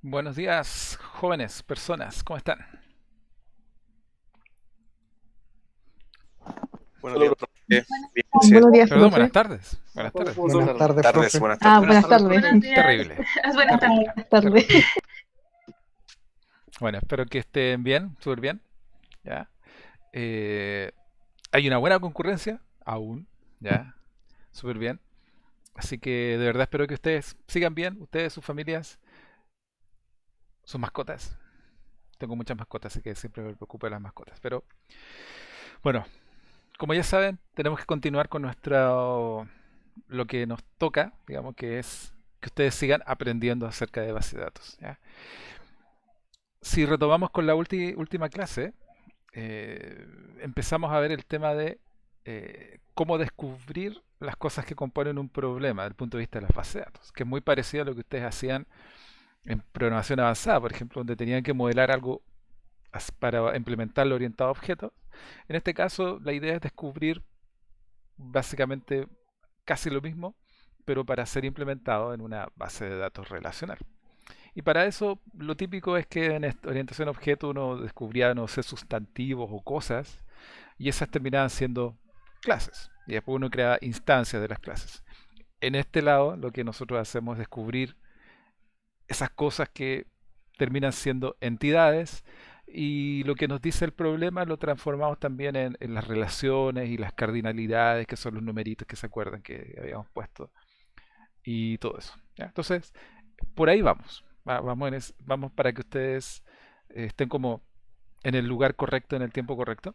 Buenos días, jóvenes, personas, ¿cómo están? Buenos días, profe. Bien, gracias. Buenos días, Perdón, buenas profe. tardes. Buenas tardes. Buenas Buenas tardes, tardes, profe. buenas Ah, tardes. buenas tardes. Buenos días. Terrible, Buenas terrible, Tarde. terrible. Bueno, espero que estén bien, súper bien. ¿Ya? Eh, Hay una buena concurrencia, aún, ¿ya? Súper bien. Así que de verdad espero que ustedes sigan bien, ustedes, sus familias, sus mascotas. Tengo muchas mascotas, así que siempre me preocupo de las mascotas. Pero bueno, como ya saben, tenemos que continuar con lo que nos toca, digamos que es que ustedes sigan aprendiendo acerca de base de datos. ¿Ya? Si retomamos con la última clase, empezamos a ver el tema de cómo descubrir las cosas que componen un problema desde el punto de vista de las bases de datos, que es muy parecido a lo que ustedes hacían en programación avanzada, por ejemplo, donde tenían que modelar algo para implementarlo orientado a objetos. En este caso, la idea es descubrir básicamente casi lo mismo, pero para ser implementado en una base de datos relacional. Y para eso lo típico es que en orientación a objeto uno descubría, no sé, sustantivos o cosas, y esas terminaban siendo clases. Y después uno crea instancias de las clases. En este lado lo que nosotros hacemos es descubrir esas cosas que terminan siendo entidades y lo que nos dice el problema lo transformamos también en las relaciones y las cardinalidades, que son los numeritos que se acuerdan que habíamos puesto y todo eso. ¿Ya? Entonces, por ahí vamos. Vamos para que ustedes estén como en el lugar correcto, en el tiempo correcto.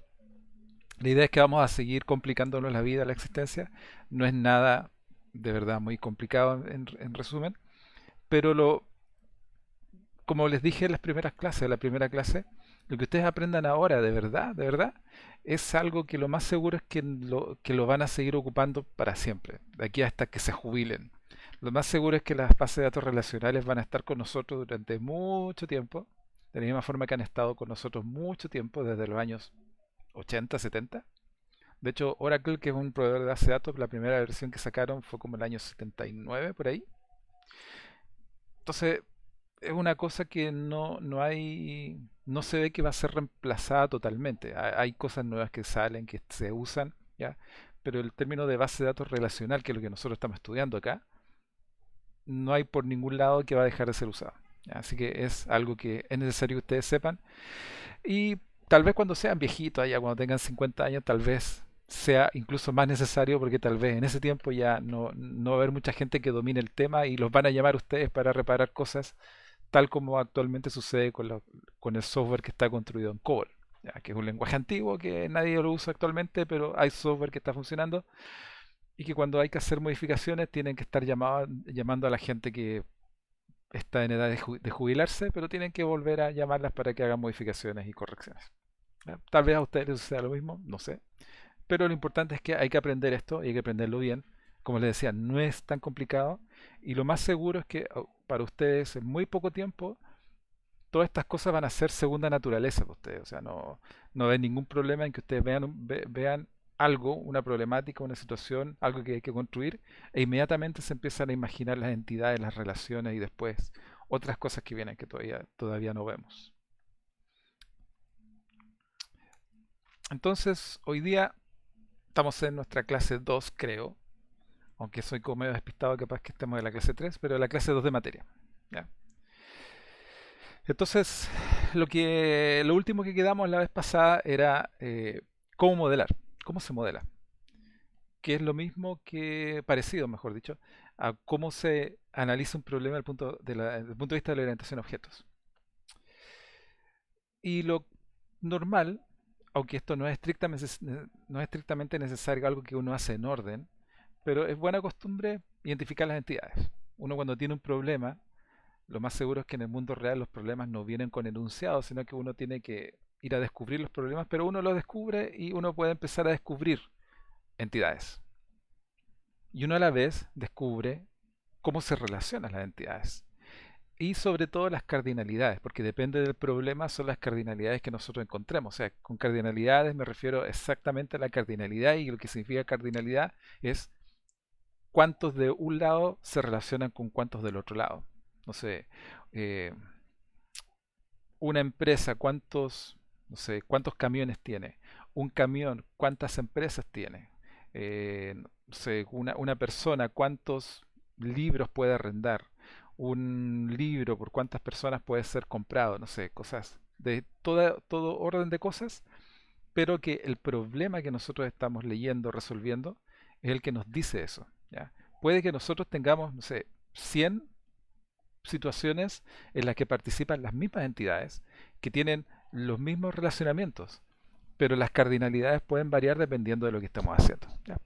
La idea es que vamos a seguir complicándonos la vida, la existencia. No es nada de verdad muy complicado en resumen, pero como les dije en las primeras clases, la primera clase, lo que ustedes aprendan ahora de verdad, es algo que lo más seguro es que lo van a seguir ocupando para siempre, de aquí hasta que se jubilen. Lo más seguro es que las bases de datos relacionales van a estar con nosotros durante mucho tiempo, de la misma forma que han estado con nosotros mucho tiempo, desde los años 80, 70. De hecho, Oracle, que es un proveedor de base de datos, la primera versión que sacaron fue como el año 79, por ahí. Entonces, es una cosa que no se ve que va a ser reemplazada totalmente. Hay cosas nuevas que salen, que se usan, ¿ya? Pero el término de base de datos relacional, que es lo que nosotros estamos estudiando acá, no hay por ningún lado que va a dejar de ser usado. ¿Ya? Así que es algo que es necesario que ustedes sepan. Y tal vez cuando sean viejitos, ya cuando tengan 50 años, tal vez sea incluso más necesario porque tal vez en ese tiempo ya no va a haber mucha gente que domine el tema y los van a llamar ustedes para reparar cosas tal como actualmente sucede con el software que está construido en COBOL, ya, que es un lenguaje antiguo que nadie lo usa actualmente, pero hay software que está funcionando y que cuando hay que hacer modificaciones tienen que estar llamando a la gente que está en edad de jubilarse, pero tienen que volver a llamarlas para que hagan modificaciones y correcciones. ¿Ya? Tal vez a ustedes les suceda lo mismo, no sé. Pero lo importante es que hay que aprender esto y hay que aprenderlo bien. Como les decía, no es tan complicado y lo más seguro es que para ustedes en muy poco tiempo todas estas cosas van a ser segunda naturaleza para ustedes. O sea, no hay ningún problema en que ustedes vean algo, una problemática, una situación, algo que hay que construir, e inmediatamente se empiezan a imaginar las entidades, las relaciones y después otras cosas que vienen que todavía no vemos. Entonces, hoy día estamos en nuestra clase 2, creo, aunque soy como medio despistado, capaz que estemos en la clase 3, pero la clase 2 de materia. ¿Ya? Entonces, lo último que quedamos la vez pasada era cómo modelar, cómo se modela, que es lo mismo que, parecido, mejor dicho, a cómo se analiza un problema desde el punto de vista de la orientación a objetos. Y lo normal, aunque esto no es estrictamente necesario algo que uno hace en orden, pero es buena costumbre identificar las entidades. Uno cuando tiene un problema, lo más seguro es que en el mundo real los problemas no vienen con enunciados, sino que uno tiene que ir a descubrir los problemas, pero uno los descubre y uno puede empezar a descubrir entidades. Y uno a la vez descubre cómo se relacionan las entidades. Y sobre todo las cardinalidades, porque depende del problema, son las cardinalidades que nosotros encontremos. O sea, con cardinalidades me refiero exactamente a la cardinalidad y lo que significa cardinalidad es cuántos de un lado se relacionan con cuántos del otro lado. No sé, una empresa, cuántos, no sé, cuántos camiones tiene. Un camión, cuántas empresas tiene. No sé, una persona, cuántos libros puede arrendar. Un libro, por cuántas personas puede ser comprado. No sé, cosas de todo orden de cosas, pero que el problema que nosotros estamos leyendo, resolviendo, es el que nos dice eso. ¿Ya? Puede que nosotros tengamos, no sé, 100 situaciones en las que participan las mismas entidades, que tienen los mismos relacionamientos, pero las cardinalidades pueden variar dependiendo de lo que estamos haciendo. ¿Ya?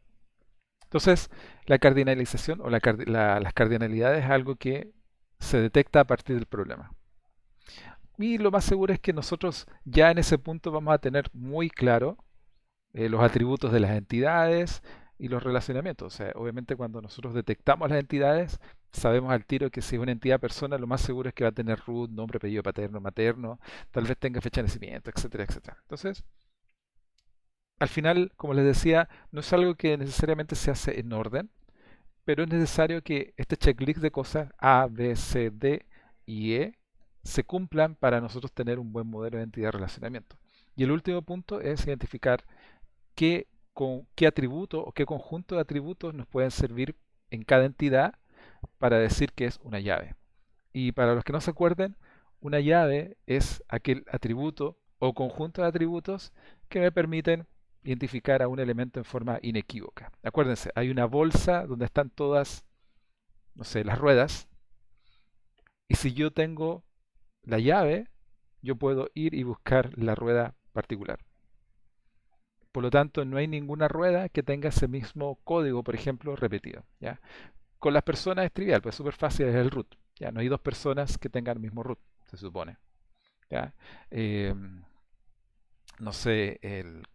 Entonces, la cardinalización o las cardinalidades es algo que se detecta a partir del problema. Y lo más seguro es que nosotros ya en ese punto vamos a tener muy claro los atributos de las entidades y los relacionamientos. O sea, obviamente cuando nosotros detectamos las entidades, sabemos al tiro que si es una entidad persona, lo más seguro es que va a tener root, nombre, apellido paterno, materno, tal vez tenga fecha de nacimiento, etcétera, etcétera. Entonces, al final, como les decía, no es algo que necesariamente se hace en orden, pero es necesario que este checklist de cosas A, B, C, D y E se cumplan para nosotros tener un buen modelo de entidad de relacionamiento. Y el último punto es identificar qué atributo o qué conjunto de atributos nos pueden servir en cada entidad para decir que es una llave. Y para los que no se acuerden, una llave es aquel atributo o conjunto de atributos que me permiten identificar a un elemento en forma inequívoca. Acuérdense, hay una bolsa donde están todas, no sé, las ruedas, y si yo tengo la llave, yo puedo ir y buscar la rueda particular. Por lo tanto, no hay ninguna rueda que tenga ese mismo código, por ejemplo, repetido. ¿Ya? Con las personas es trivial, pues es súper fácil, es el root. ¿Ya? No hay dos personas que tengan el mismo root, se supone. ¿Ya? Eh, no sé,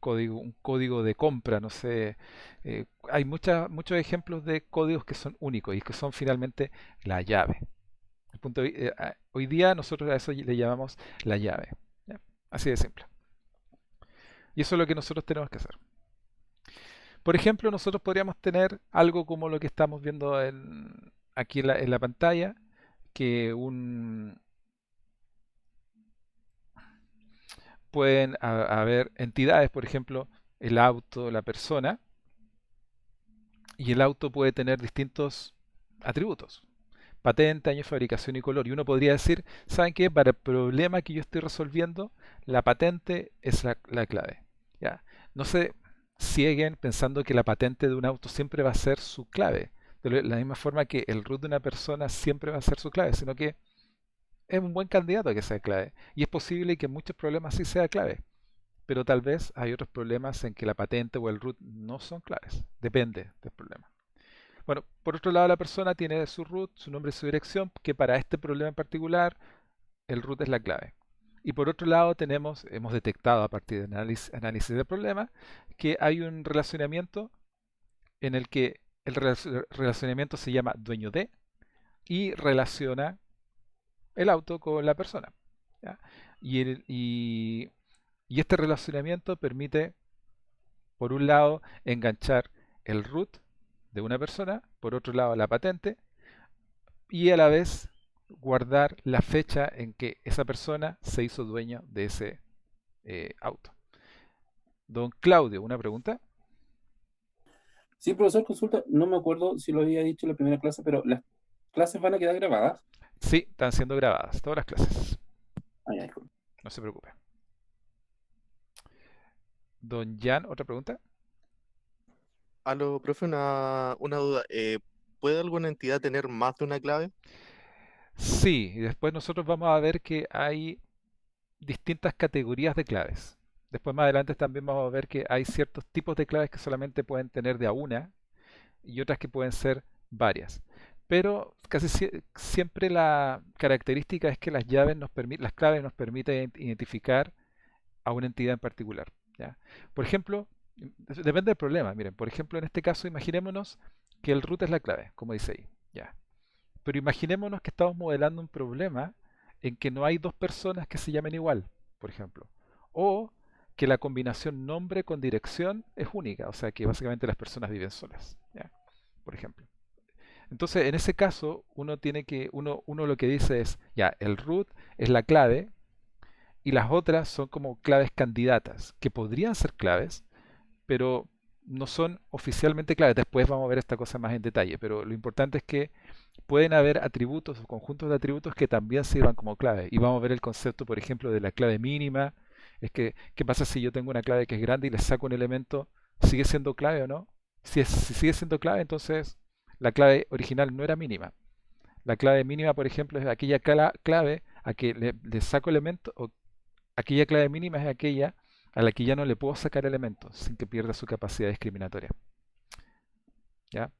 un código de compra, no sé. Hay muchos ejemplos de códigos que son únicos y que son finalmente la llave. Hoy día nosotros a eso le llamamos la llave. ¿Ya? Así de simple. Y eso es lo que nosotros tenemos que hacer. Por ejemplo, nosotros podríamos tener algo como lo que estamos viendo aquí en la pantalla, que pueden haber entidades, por ejemplo, el auto, la persona, y el auto puede tener distintos atributos. Patente, año de fabricación y color. Y uno podría decir, ¿saben qué? Para el problema que yo estoy resolviendo, la patente es la clave. ¿Ya? No se cieguen pensando que la patente de un auto siempre va a ser su clave. De la misma forma que el root de una persona siempre va a ser su clave, sino que es un buen candidato a que sea clave. Y es posible que en muchos problemas sí sea clave. Pero tal vez hay otros problemas en que la patente o el root no son claves. Depende del problema. Bueno, por otro lado, la persona tiene su root, su nombre y su dirección, que para este problema en particular, el root es la clave. Y por otro lado, hemos detectado a partir de análisis del problema, que hay un relacionamiento en el que el relacionamiento se llama dueño de y relaciona el auto con la persona. ¿Ya? Y este relacionamiento permite, por un lado, enganchar el root de una persona, por otro lado, la patente, y a la vez guardar la fecha en que esa persona se hizo dueño de ese auto. Don Claudio, ¿una pregunta? Sí, profesor, consulta. No me acuerdo si lo había dicho en la primera clase, pero las clases van a quedar grabadas. Sí, están siendo grabadas todas las clases. Ah, ya, disculpe. No se preocupe. Don Jan, ¿otra pregunta? Aló, profe, una duda. ¿Puede alguna entidad tener más de una clave? Sí, y después nosotros vamos a ver que hay distintas categorías de claves. Después más adelante también vamos a ver que hay ciertos tipos de claves que solamente pueden tener de a una y otras que pueden ser varias. Pero casi siempre la característica es que las claves nos permiten identificar a una entidad en particular. ¿Ya? Por ejemplo, depende del problema. Miren, por ejemplo, en este caso, imaginémonos que el root es la clave, como dice ahí. ¿Ya? Pero imaginémonos que estamos modelando un problema en que no hay dos personas que se llamen igual, por ejemplo. O que la combinación nombre con dirección es única, o sea que básicamente las personas viven solas, ¿ya? Por ejemplo. Entonces, en ese caso, uno lo que dice es, ya, el root es la clave, y las otras son como claves candidatas, que podrían ser claves, pero no son oficialmente claves. Después vamos a ver esta cosa más en detalle, pero lo importante es que pueden haber atributos o conjuntos de atributos que también sirvan como clave. Y vamos a ver el concepto, por ejemplo, de la clave mínima. Es que, ¿qué pasa si yo tengo una clave que es grande y le saco un elemento? ¿Sigue siendo clave o no? Si sigue siendo clave, entonces la clave original no era mínima. La clave mínima, por ejemplo, es aquella clave a que le saco elementos, o aquella clave mínima es aquella a la que ya no le puedo sacar elementos sin que pierda su capacidad discriminatoria. ¿Ya?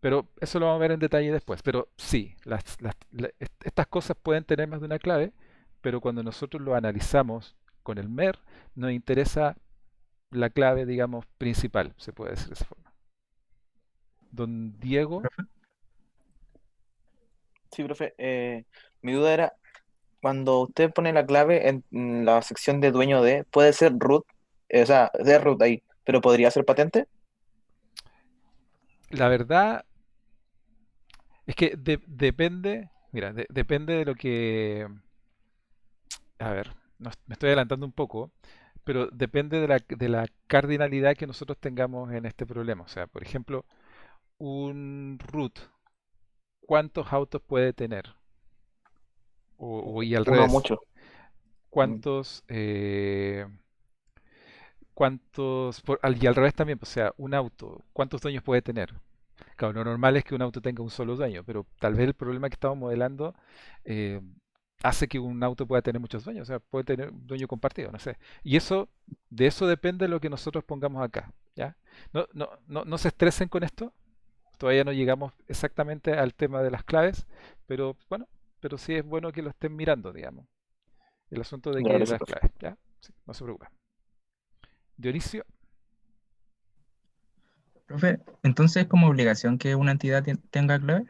Pero eso lo vamos a ver en detalle después. Pero sí, estas cosas pueden tener más de una clave, pero cuando nosotros lo analizamos con el MER, nos interesa la clave, digamos, principal, se puede decir de esa forma. Don Diego, Profe. Sí, profe. Mi duda era, cuando usted pone la clave en la sección de dueño de, puede ser root, o sea, de root ahí, pero podría ser patente. la verdad es que depende, mira, depende de lo que, a ver, me estoy adelantando un poco, pero depende de la cardinalidad que nosotros tengamos en este problema. O sea, por ejemplo, un root, ¿cuántos autos puede tener? Y al Uno revés, mucho. Mm. ¿cuántos, y al revés también, o sea, un auto, ¿cuántos dueños puede tener? Claro, lo normal es que un auto tenga un solo dueño, pero tal vez el problema que estamos modelando eh, hace que un auto pueda tener muchos dueños, o sea, puede tener un dueño compartido, no sé. Y eso, de eso depende lo que nosotros pongamos acá, ¿ya? No se estresen con esto, todavía no llegamos exactamente al tema de las claves, pero bueno, pero sí es bueno que lo estén mirando, digamos. El asunto de Ya, que gracias, las profe. claves, ¿ya? Sí, no se preocupen. Dionisio, Profe, entonces, ¿es como obligación que una entidad tenga clave?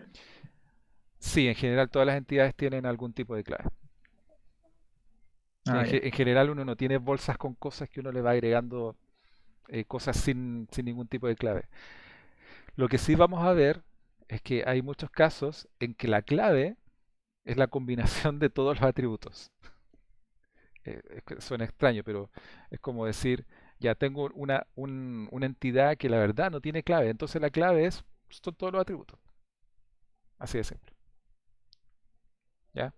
sí, en general todas las entidades tienen algún tipo de clave. Sí, Ah, ya. en general uno no tiene bolsas con cosas que uno le va agregando cosas sin ningún tipo de clave. Lo que sí vamos a ver es que hay muchos casos en que la clave es la combinación de todos los atributos. Es que suena extraño, pero es como decir, ya tengo una entidad que la verdad no tiene clave, entonces la clave son todos los atributos. Así de simple. ¿Ya?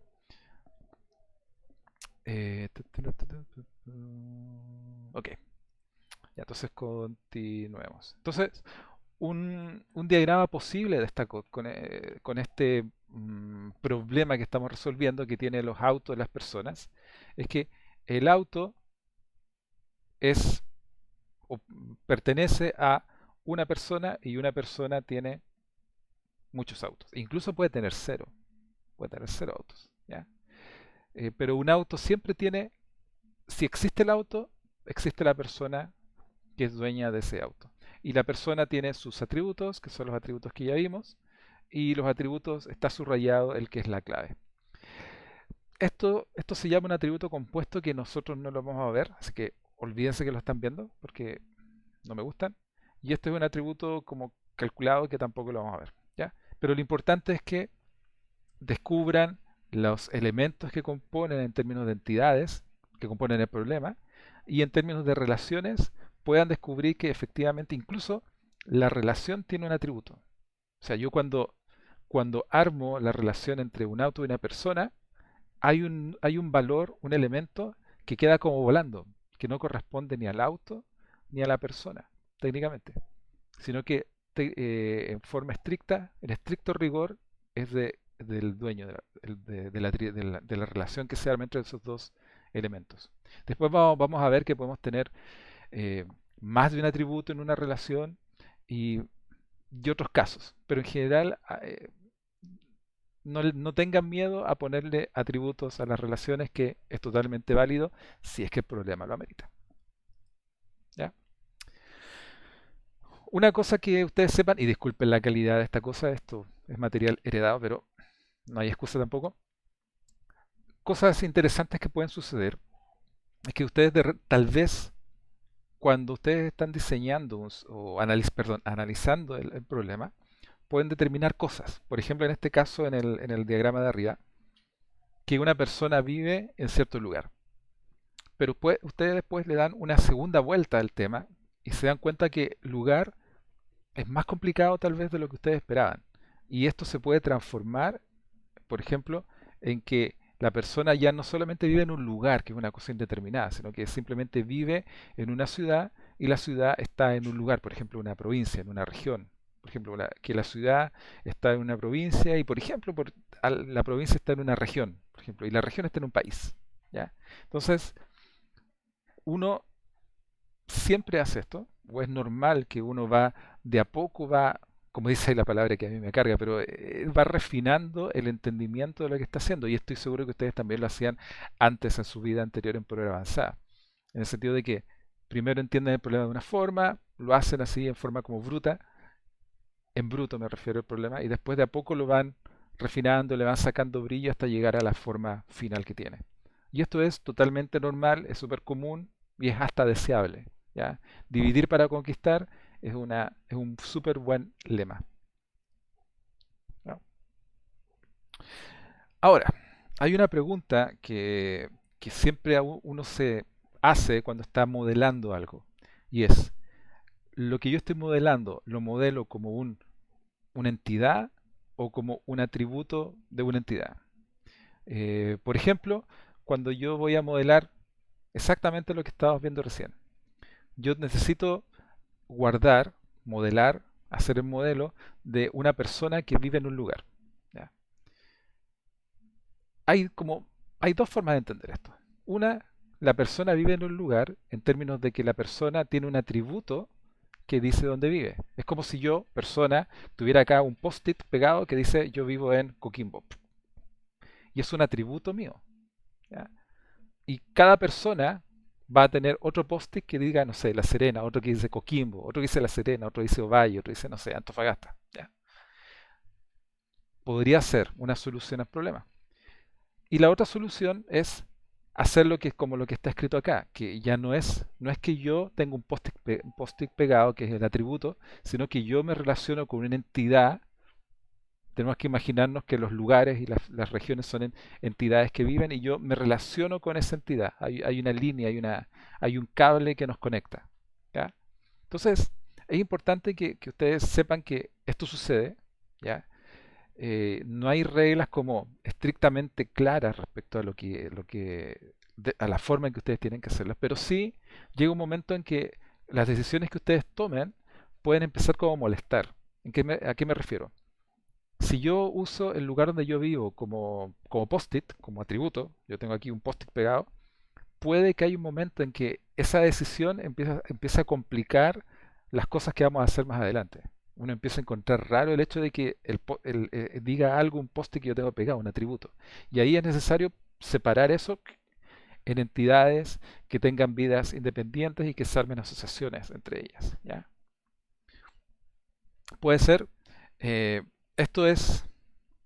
Ok, ya entonces continuemos. Entonces, un diagrama posible de con este problema que estamos resolviendo que tiene los autos de las personas es que el auto es o pertenece a una persona y una persona tiene muchos autos. Incluso puede tener cero autos, ¿ya? Pero un auto siempre tiene, si existe el auto, existe la persona que es dueña de ese auto. Y la persona tiene sus atributos, que son los atributos que ya vimos, y los atributos está subrayado el que es la clave. Esto se llama un atributo compuesto que nosotros no lo vamos a ver, así que olvídense que lo están viendo porque no me gustan. Y este es un atributo como calculado que tampoco lo vamos a ver, ¿ya? Pero lo importante es que descubran los elementos que componen en términos de entidades, que componen el problema, y en términos de relaciones puedan descubrir que efectivamente incluso la relación tiene un atributo. O sea, yo cuando armo la relación entre un auto y una persona, hay un valor, un elemento que queda como volando, que no corresponde ni al auto ni a la persona, técnicamente, sino que en forma estricta, en estricto rigor, es del dueño de la relación que se arma entre esos dos elementos. Después vamos a ver que podemos tener eh, más de un atributo en una relación y, y otros casos, pero en general no tengan miedo a ponerle atributos a las relaciones, que es totalmente válido si es que el problema lo amerita. ¿Ya? Una cosa que ustedes sepan, y disculpen la calidad de esta cosa, esto es material heredado, pero no hay excusa tampoco. Cosas interesantes que pueden suceder es que ustedes tal vez cuando ustedes están diseñando o analizando el problema, pueden determinar cosas. Por ejemplo, en este caso, en el diagrama de arriba, que una persona vive en cierto lugar. Pero ustedes después le dan una segunda vuelta al tema y se dan cuenta que lugar es más complicado tal vez de lo que ustedes esperaban. Y esto se puede transformar, por ejemplo, en que la persona ya no solamente vive en un lugar, que es una cosa indeterminada, sino que simplemente vive en una ciudad y la ciudad está en un lugar, por ejemplo, una provincia, en una región. Por ejemplo, que la ciudad está en una provincia y, por ejemplo, la provincia está en una región, por ejemplo, y la región está en un país. ¿Ya? Entonces, uno siempre hace esto, o es normal que uno va de a poco, va, como dice ahí la palabra que a mí me carga, pero va refinando el entendimiento de lo que está haciendo. Y estoy seguro que ustedes también lo hacían antes en su vida anterior en programa avanzada. En el sentido de que primero entienden el problema de una forma, lo hacen así en forma como bruta, en bruto me refiero al problema, y después de a poco lo van refinando, le van sacando brillo hasta llegar a la forma final que tiene. Y esto es totalmente normal, es súper común y es hasta deseable. ¿Ya? Dividir para conquistar es un súper buen lema. ¿No? Ahora, hay una pregunta que siempre uno se hace cuando está modelando algo. Y es, ¿lo que yo estoy modelando lo modelo como una entidad o como un atributo de una entidad? Por ejemplo, cuando yo voy a modelar exactamente lo que estábamos viendo recién, yo necesito guardar, modelar, hacer el modelo de una persona que vive en un lugar. ¿Ya? Hay dos formas de entender esto. Una, la persona vive en un lugar en términos de que la persona tiene un atributo que dice dónde vive. Es como si yo, persona, tuviera acá un post-it pegado que dice yo vivo en Coquimbo. Y es un atributo mío. ¿Ya? Y cada persona va a tener otro post-it que diga, no sé, La Serena, otro que dice Coquimbo, otro que dice La Serena, otro dice Ovalle, otro dice, no sé, Antofagasta. ¿Ya? Podría ser una solución al problema. Y la otra solución es hacer lo que es como lo que está escrito acá, que ya no es que yo tenga un post-it pegado, que es el atributo, sino que yo me relaciono con una entidad. Tenemos que imaginarnos que los lugares y las regiones son entidades que viven y yo me relaciono con esa entidad. Hay una línea, hay un cable que nos conecta. ¿Ya? Entonces, es importante que ustedes sepan que esto sucede. ¿Ya? No hay reglas como estrictamente claras respecto a a la forma en que ustedes tienen que hacerlas, pero sí llega un momento en que las decisiones que ustedes tomen pueden empezar como a molestar. ¿A qué me refiero? Si yo uso el lugar donde yo vivo como post-it, como atributo, yo tengo aquí un post-it pegado, puede que haya un momento en que esa decisión empieza a complicar las cosas que vamos a hacer más adelante. Uno empieza a encontrar raro el hecho de que diga algo, un post-it que yo tengo pegado, un atributo. Y ahí es necesario separar eso en entidades que tengan vidas independientes y que se armen asociaciones entre ellas. ¿Ya? Puede ser, eh, esto es,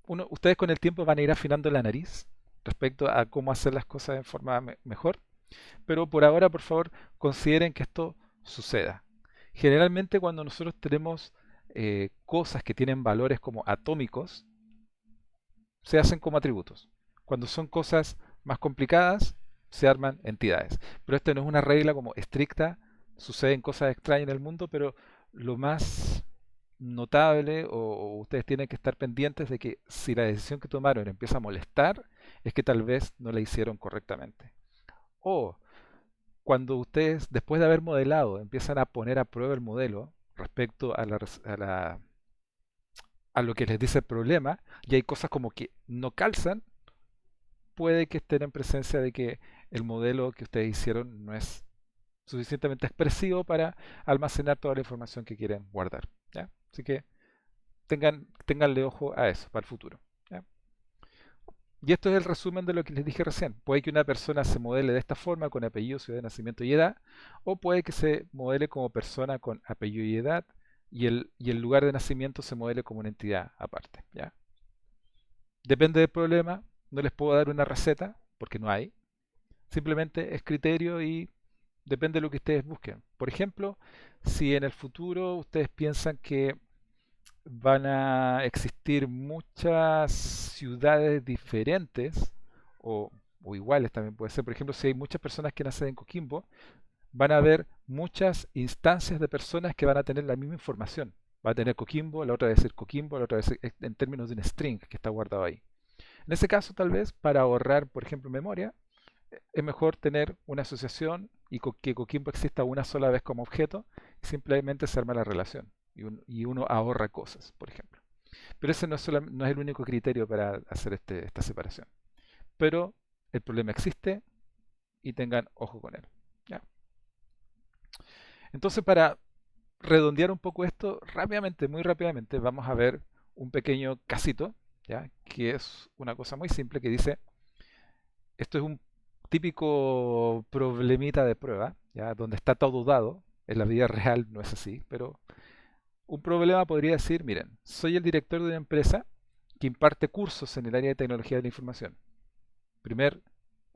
ustedes con el tiempo van a ir afinando la nariz respecto a cómo hacer las cosas de forma mejor, pero por ahora, por favor, consideren que esto suceda. Generalmente cuando nosotros tenemos cosas que tienen valores como atómicos, se hacen como atributos. Cuando son cosas más complicadas, se arman entidades. Pero esto no es una regla como estricta, suceden cosas extrañas en el mundo, pero lo más notable o ustedes tienen que estar pendientes de que si la decisión que tomaron empieza a molestar, es que tal vez no la hicieron correctamente. O cuando ustedes, después de haber modelado, empiezan a poner a prueba el modelo respecto a lo que les dice el problema, y hay cosas como que no calzan, puede que estén en presencia de que el modelo que ustedes hicieron no es suficientemente expresivo para almacenar toda la información que quieren guardar. ¿Ya? Así que ténganle ojo a eso para el futuro. ¿Ya? Y esto es el resumen de lo que les dije recién. Puede que una persona se modele de esta forma, con apellido, ciudad de nacimiento y edad, o puede que se modele como persona con apellido y edad, y el lugar de nacimiento se modele como una entidad aparte. ¿Ya? Depende del problema, no les puedo dar una receta, porque no hay. Simplemente es criterio y depende de lo que ustedes busquen. Por ejemplo, si en el futuro ustedes piensan que van a existir muchas ciudades diferentes o o iguales también puede ser. Por ejemplo, si hay muchas personas que nacen en Coquimbo, van a haber muchas instancias de personas que van a tener la misma información. Va a tener Coquimbo, la otra va a ser Coquimbo, la otra va a ser en términos de un string que está guardado ahí. En ese caso, tal vez, para ahorrar, por ejemplo, memoria, es mejor tener una asociación y que Coquimbo exista una sola vez como objeto y simplemente se arma la relación y uno ahorra cosas, por ejemplo. Pero ese no es el único criterio para hacer esta separación. Pero el problema existe y tengan ojo con él. ¿Ya? Entonces, para redondear un poco esto, rápidamente, muy rápidamente, vamos a ver un pequeño casito, ¿ya? Que es una cosa muy simple que dice, esto es un típico problemita de prueba, ¿ya? Donde está todo dado, en la vida real no es así, pero un problema podría decir, miren, soy el director de una empresa que imparte cursos en el área de tecnología de la información. Primer,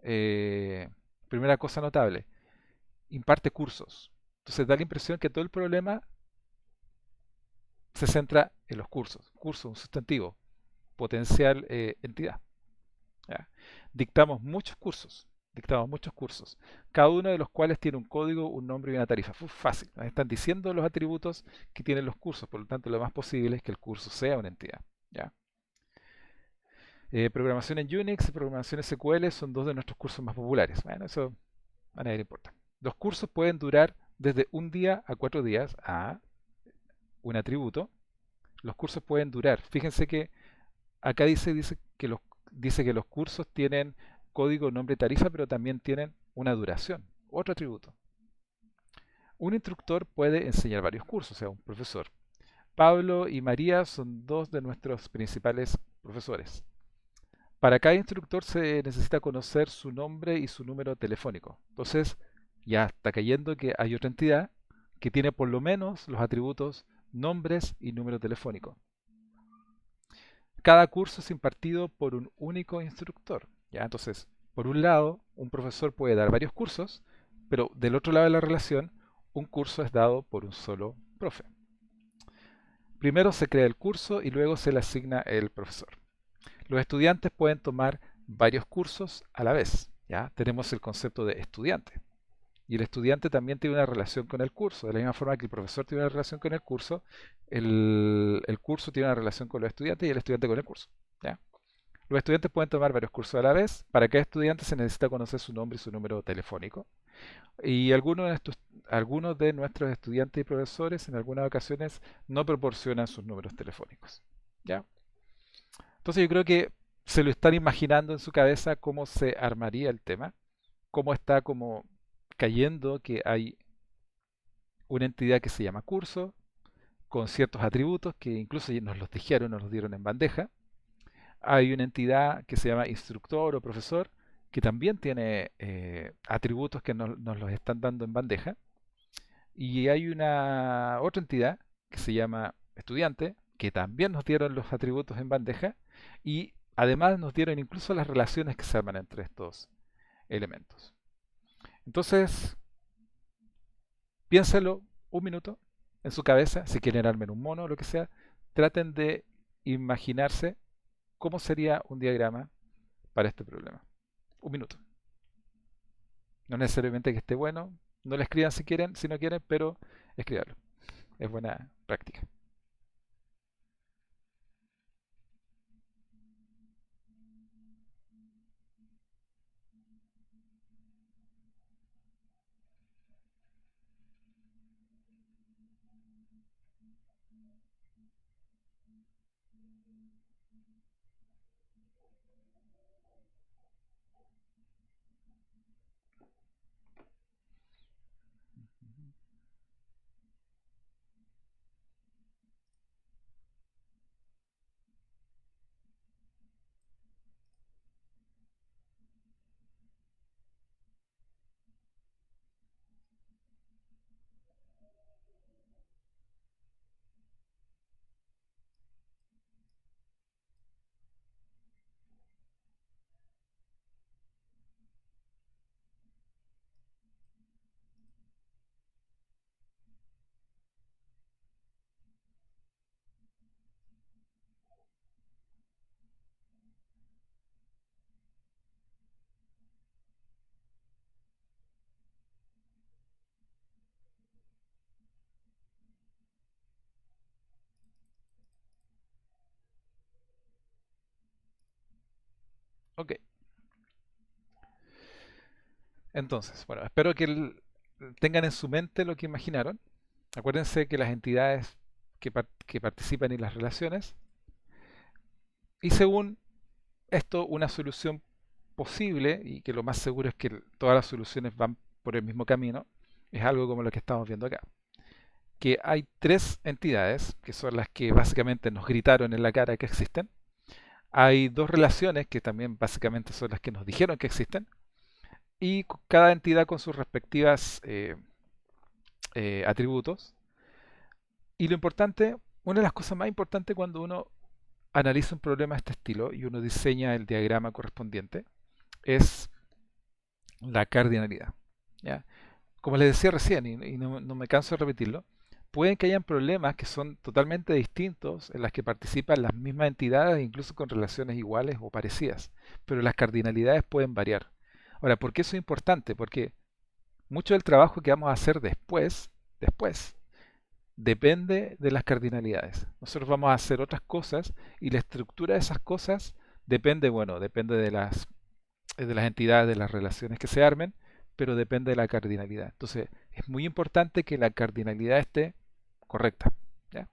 eh, primera cosa notable, imparte cursos. Entonces da la impresión que todo el problema se centra en los cursos. Curso, un sustantivo, potencial entidad. ¿Ya? Dictamos muchos cursos. Dictamos muchos cursos, cada uno de los cuales tiene un código, un nombre y una tarifa. Fácil. Nos están diciendo los atributos que tienen los cursos, por lo tanto lo más posible es que el curso sea una entidad. ¿Ya? Programación en Unix y programación SQL son dos de nuestros cursos más populares. Bueno, eso a nadie le importa. Los cursos pueden durar desde un día a 4 días a un atributo. Los cursos pueden durar. Fíjense que acá dice que los cursos tienen código, nombre y tarifa, pero también tienen una duración, otro atributo. Un instructor puede enseñar varios cursos, o sea, un profesor. Pablo y María son dos de nuestros principales profesores. Para cada instructor se necesita conocer su nombre y su número telefónico. Entonces, ya está cayendo que hay otra entidad que tiene por lo menos los atributos nombres y número telefónico. Cada curso es impartido por un único instructor. ¿Ya? Entonces, por un lado, un profesor puede dar varios cursos, pero del otro lado de la relación, un curso es dado por un solo profe. Primero se crea el curso y luego se le asigna el profesor. Los estudiantes pueden tomar varios cursos a la vez. ¿Ya? Tenemos el concepto de estudiante. Y el estudiante también tiene una relación con el curso. De la misma forma que el profesor tiene una relación con el curso, el curso tiene una relación con los estudiantes y el estudiante con el curso. ¿Ya? Los estudiantes pueden tomar varios cursos a la vez. Para cada estudiante se necesita conocer su nombre y su número telefónico. Y algunos de nuestros estudiantes y profesores en algunas ocasiones no proporcionan sus números telefónicos. ¿Ya? Entonces yo creo que se lo están imaginando en su cabeza cómo se armaría el tema, cómo está como cayendo que hay una entidad que se llama curso, con ciertos atributos que incluso ya nos los dijeron, nos los dieron en bandeja. Hay una entidad que se llama instructor o profesor, que también tiene atributos que nos los están dando en bandeja. Y hay una otra entidad que se llama estudiante, que también nos dieron los atributos en bandeja. Y además nos dieron incluso las relaciones que se arman entre estos elementos. Entonces, piénselo un minuto en su cabeza, si quieren armar un mono o lo que sea, traten de imaginarse cómo sería un diagrama para este problema. Un minuto. No necesariamente que esté bueno, no lo escriban si quieren, si no quieren, pero escríbanlo. Es buena práctica. Ok. Entonces, bueno, espero que tengan en su mente lo que imaginaron. Acuérdense que las entidades que participan en las relaciones, y según esto, una solución posible, y que lo más seguro es que todas las soluciones van por el mismo camino, es algo como lo que estamos viendo acá. Que hay tres entidades, que son las que básicamente nos gritaron en la cara que existen. Hay dos relaciones que también básicamente son las que nos dijeron que existen. Y cada entidad con sus respectivas atributos. Y lo importante, una de las cosas más importantes cuando uno analiza un problema de este estilo y uno diseña el diagrama correspondiente, es la cardinalidad. ¿Ya? Como les decía recién, y no me canso de repetirlo, pueden que hayan problemas que son totalmente distintos en las que participan las mismas entidades, incluso con relaciones iguales o parecidas, pero las cardinalidades pueden variar. Ahora, ¿por qué eso es importante? Porque mucho del trabajo que vamos a hacer después depende de las cardinalidades. Nosotros vamos a hacer otras cosas y la estructura de esas cosas depende, bueno, depende de las entidades, de las relaciones que se armen, pero depende de la cardinalidad. Entonces, es muy importante que la cardinalidad esté correcta. ¿Ya?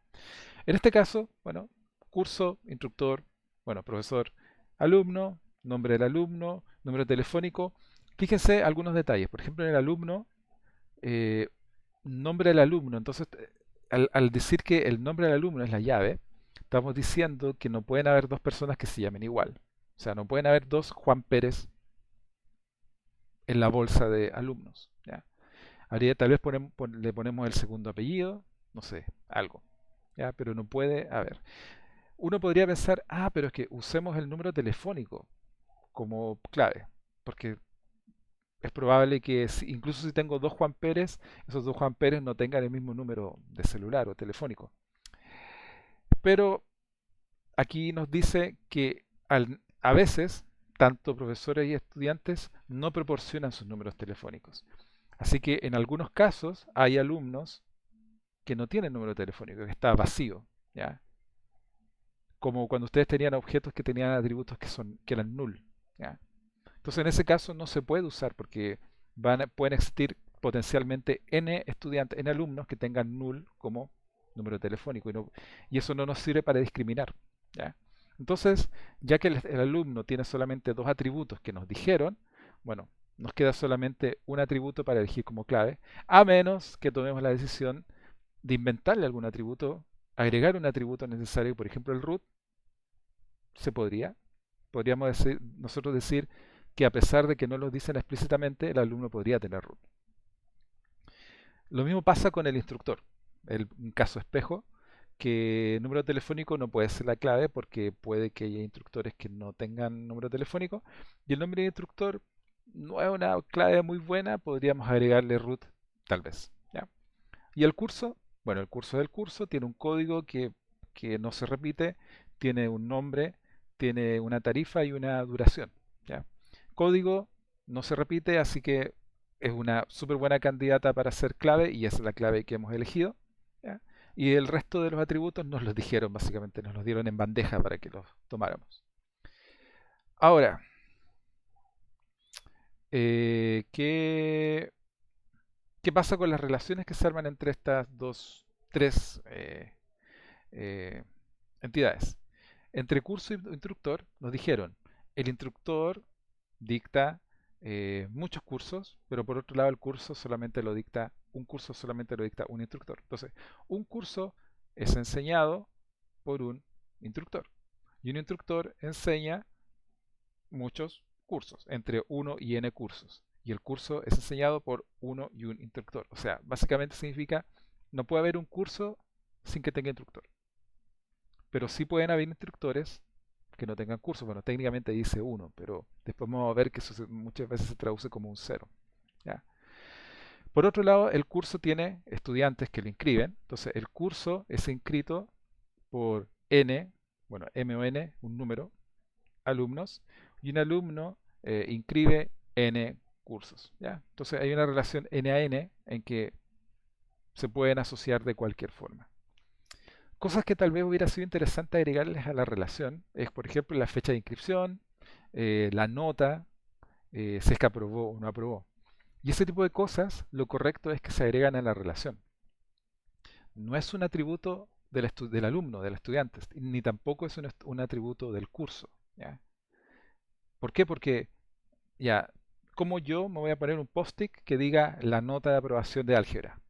En este caso, bueno, curso, instructor, bueno, profesor, alumno, nombre del alumno, número telefónico. Fíjense algunos detalles. Por ejemplo, en el alumno, eh, nombre del alumno. Entonces, al decir que el nombre del alumno es la llave, estamos diciendo que no pueden haber dos personas que se llamen igual. O sea, no pueden haber dos Juan Pérez en la bolsa de alumnos. ¿Ya? Tal vez le ponemos el segundo apellido, no sé, algo. ¿Ya? Pero no puede haber. Uno podría pensar, pero es que usemos el número telefónico como clave, porque es probable que incluso si tengo dos Juan Pérez, esos dos Juan Pérez no tengan el mismo número de celular o telefónico. Pero aquí nos dice que a veces tanto profesores y estudiantes no proporcionan sus números telefónicos. Así que en algunos casos hay alumnos que no tienen número telefónico, que está vacío, ¿ya? Como cuando ustedes tenían objetos que tenían atributos que eran null, ¿ya? Entonces en ese caso no se puede usar porque pueden existir potencialmente n estudiantes, n alumnos que tengan null como número telefónico y eso no nos sirve para discriminar, ¿ya? Entonces, ya que el alumno tiene solamente dos atributos que nos dijeron, bueno, nos queda solamente un atributo para elegir como clave, a menos que tomemos la decisión de inventarle algún atributo, agregar un atributo necesario, por ejemplo el root, se podríamos nosotros decir que a pesar de que no lo dicen explícitamente, el alumno podría tener root. Lo mismo pasa con el instructor, un caso espejo, que el número telefónico no puede ser la clave porque puede que haya instructores que no tengan número telefónico y el nombre de instructor no es una clave muy buena, podríamos agregarle root tal vez. ¿Ya? Y el curso, bueno, el curso del curso tiene un código que no se repite, tiene un nombre, tiene una tarifa y una duración. ¿Ya? Código no se repite, así que es una súper buena candidata para ser clave y esa es la clave que hemos elegido. ¿Ya? Y el resto de los atributos nos los dijeron básicamente, nos los dieron en bandeja para que los tomáramos. Ahora, ¿qué pasa con las relaciones que se arman entre estas tres entidades? Entre curso y instructor nos dijeron, el instructor dicta muchos cursos, pero por otro lado el curso solamente lo dicta, un curso solamente lo dicta un instructor. Entonces, un curso es enseñado por un instructor y un instructor enseña muchos cursos, entre 1 y n cursos. Y el curso es enseñado por uno y un instructor. O sea, básicamente significa, no puede haber un curso sin que tenga instructor. Pero sí pueden haber instructores que no tengan cursos. Bueno, técnicamente dice 1, pero después vamos a ver que eso muchas veces se traduce como un 0. ¿Ya? Por otro lado, el curso tiene estudiantes que lo inscriben. Entonces, el curso es inscrito por n, bueno, m o n, un número, alumnos, y un alumno inscribe n cursos. ¿Ya? Entonces, hay una relación n a n en que se pueden asociar de cualquier forma. Cosas que tal vez hubiera sido interesante agregarles a la relación es, por ejemplo, la fecha de inscripción, la nota, si es que aprobó o no aprobó. Y ese tipo de cosas, lo correcto es que se agregan a la relación. No es un atributo del alumno, del estudiante, ni tampoco es un atributo del curso. ¿Ya? ¿Por qué? Porque, ya, como yo me voy a poner un post-it que diga la nota de aprobación de álgebra?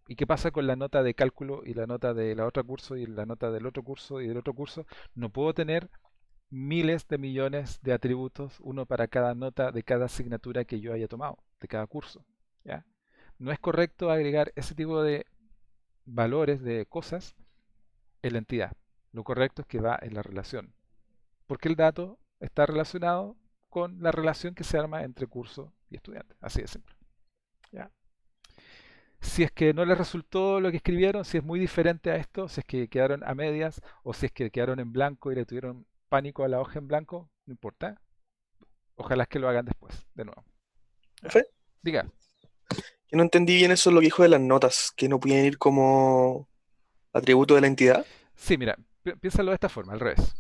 ¿Y qué pasa con la nota de cálculo y la nota de la otra curso y la nota del otro curso y del otro curso? No puedo tener miles de millones de atributos, uno para cada nota de cada asignatura que yo haya tomado, de cada curso. ¿Ya? No es correcto agregar ese tipo de valores, de cosas, en la entidad. Lo correcto es que va en la relación, porque el dato está relacionado con la relación que se arma entre curso y estudiante. Así de simple. ¿Ya? Si es que no les resultó lo que escribieron, si es muy diferente a esto, si es que quedaron a medias o si es que quedaron en blanco y le tuvieron pánico a la hoja en blanco, no importa. Ojalá es que lo hagan después, de nuevo. Profe, Diga. yo no entendí bien eso lo que dijo de las notas, que no pueden ir como atributo de la entidad. Sí, mira, piénsalo de esta forma, al revés.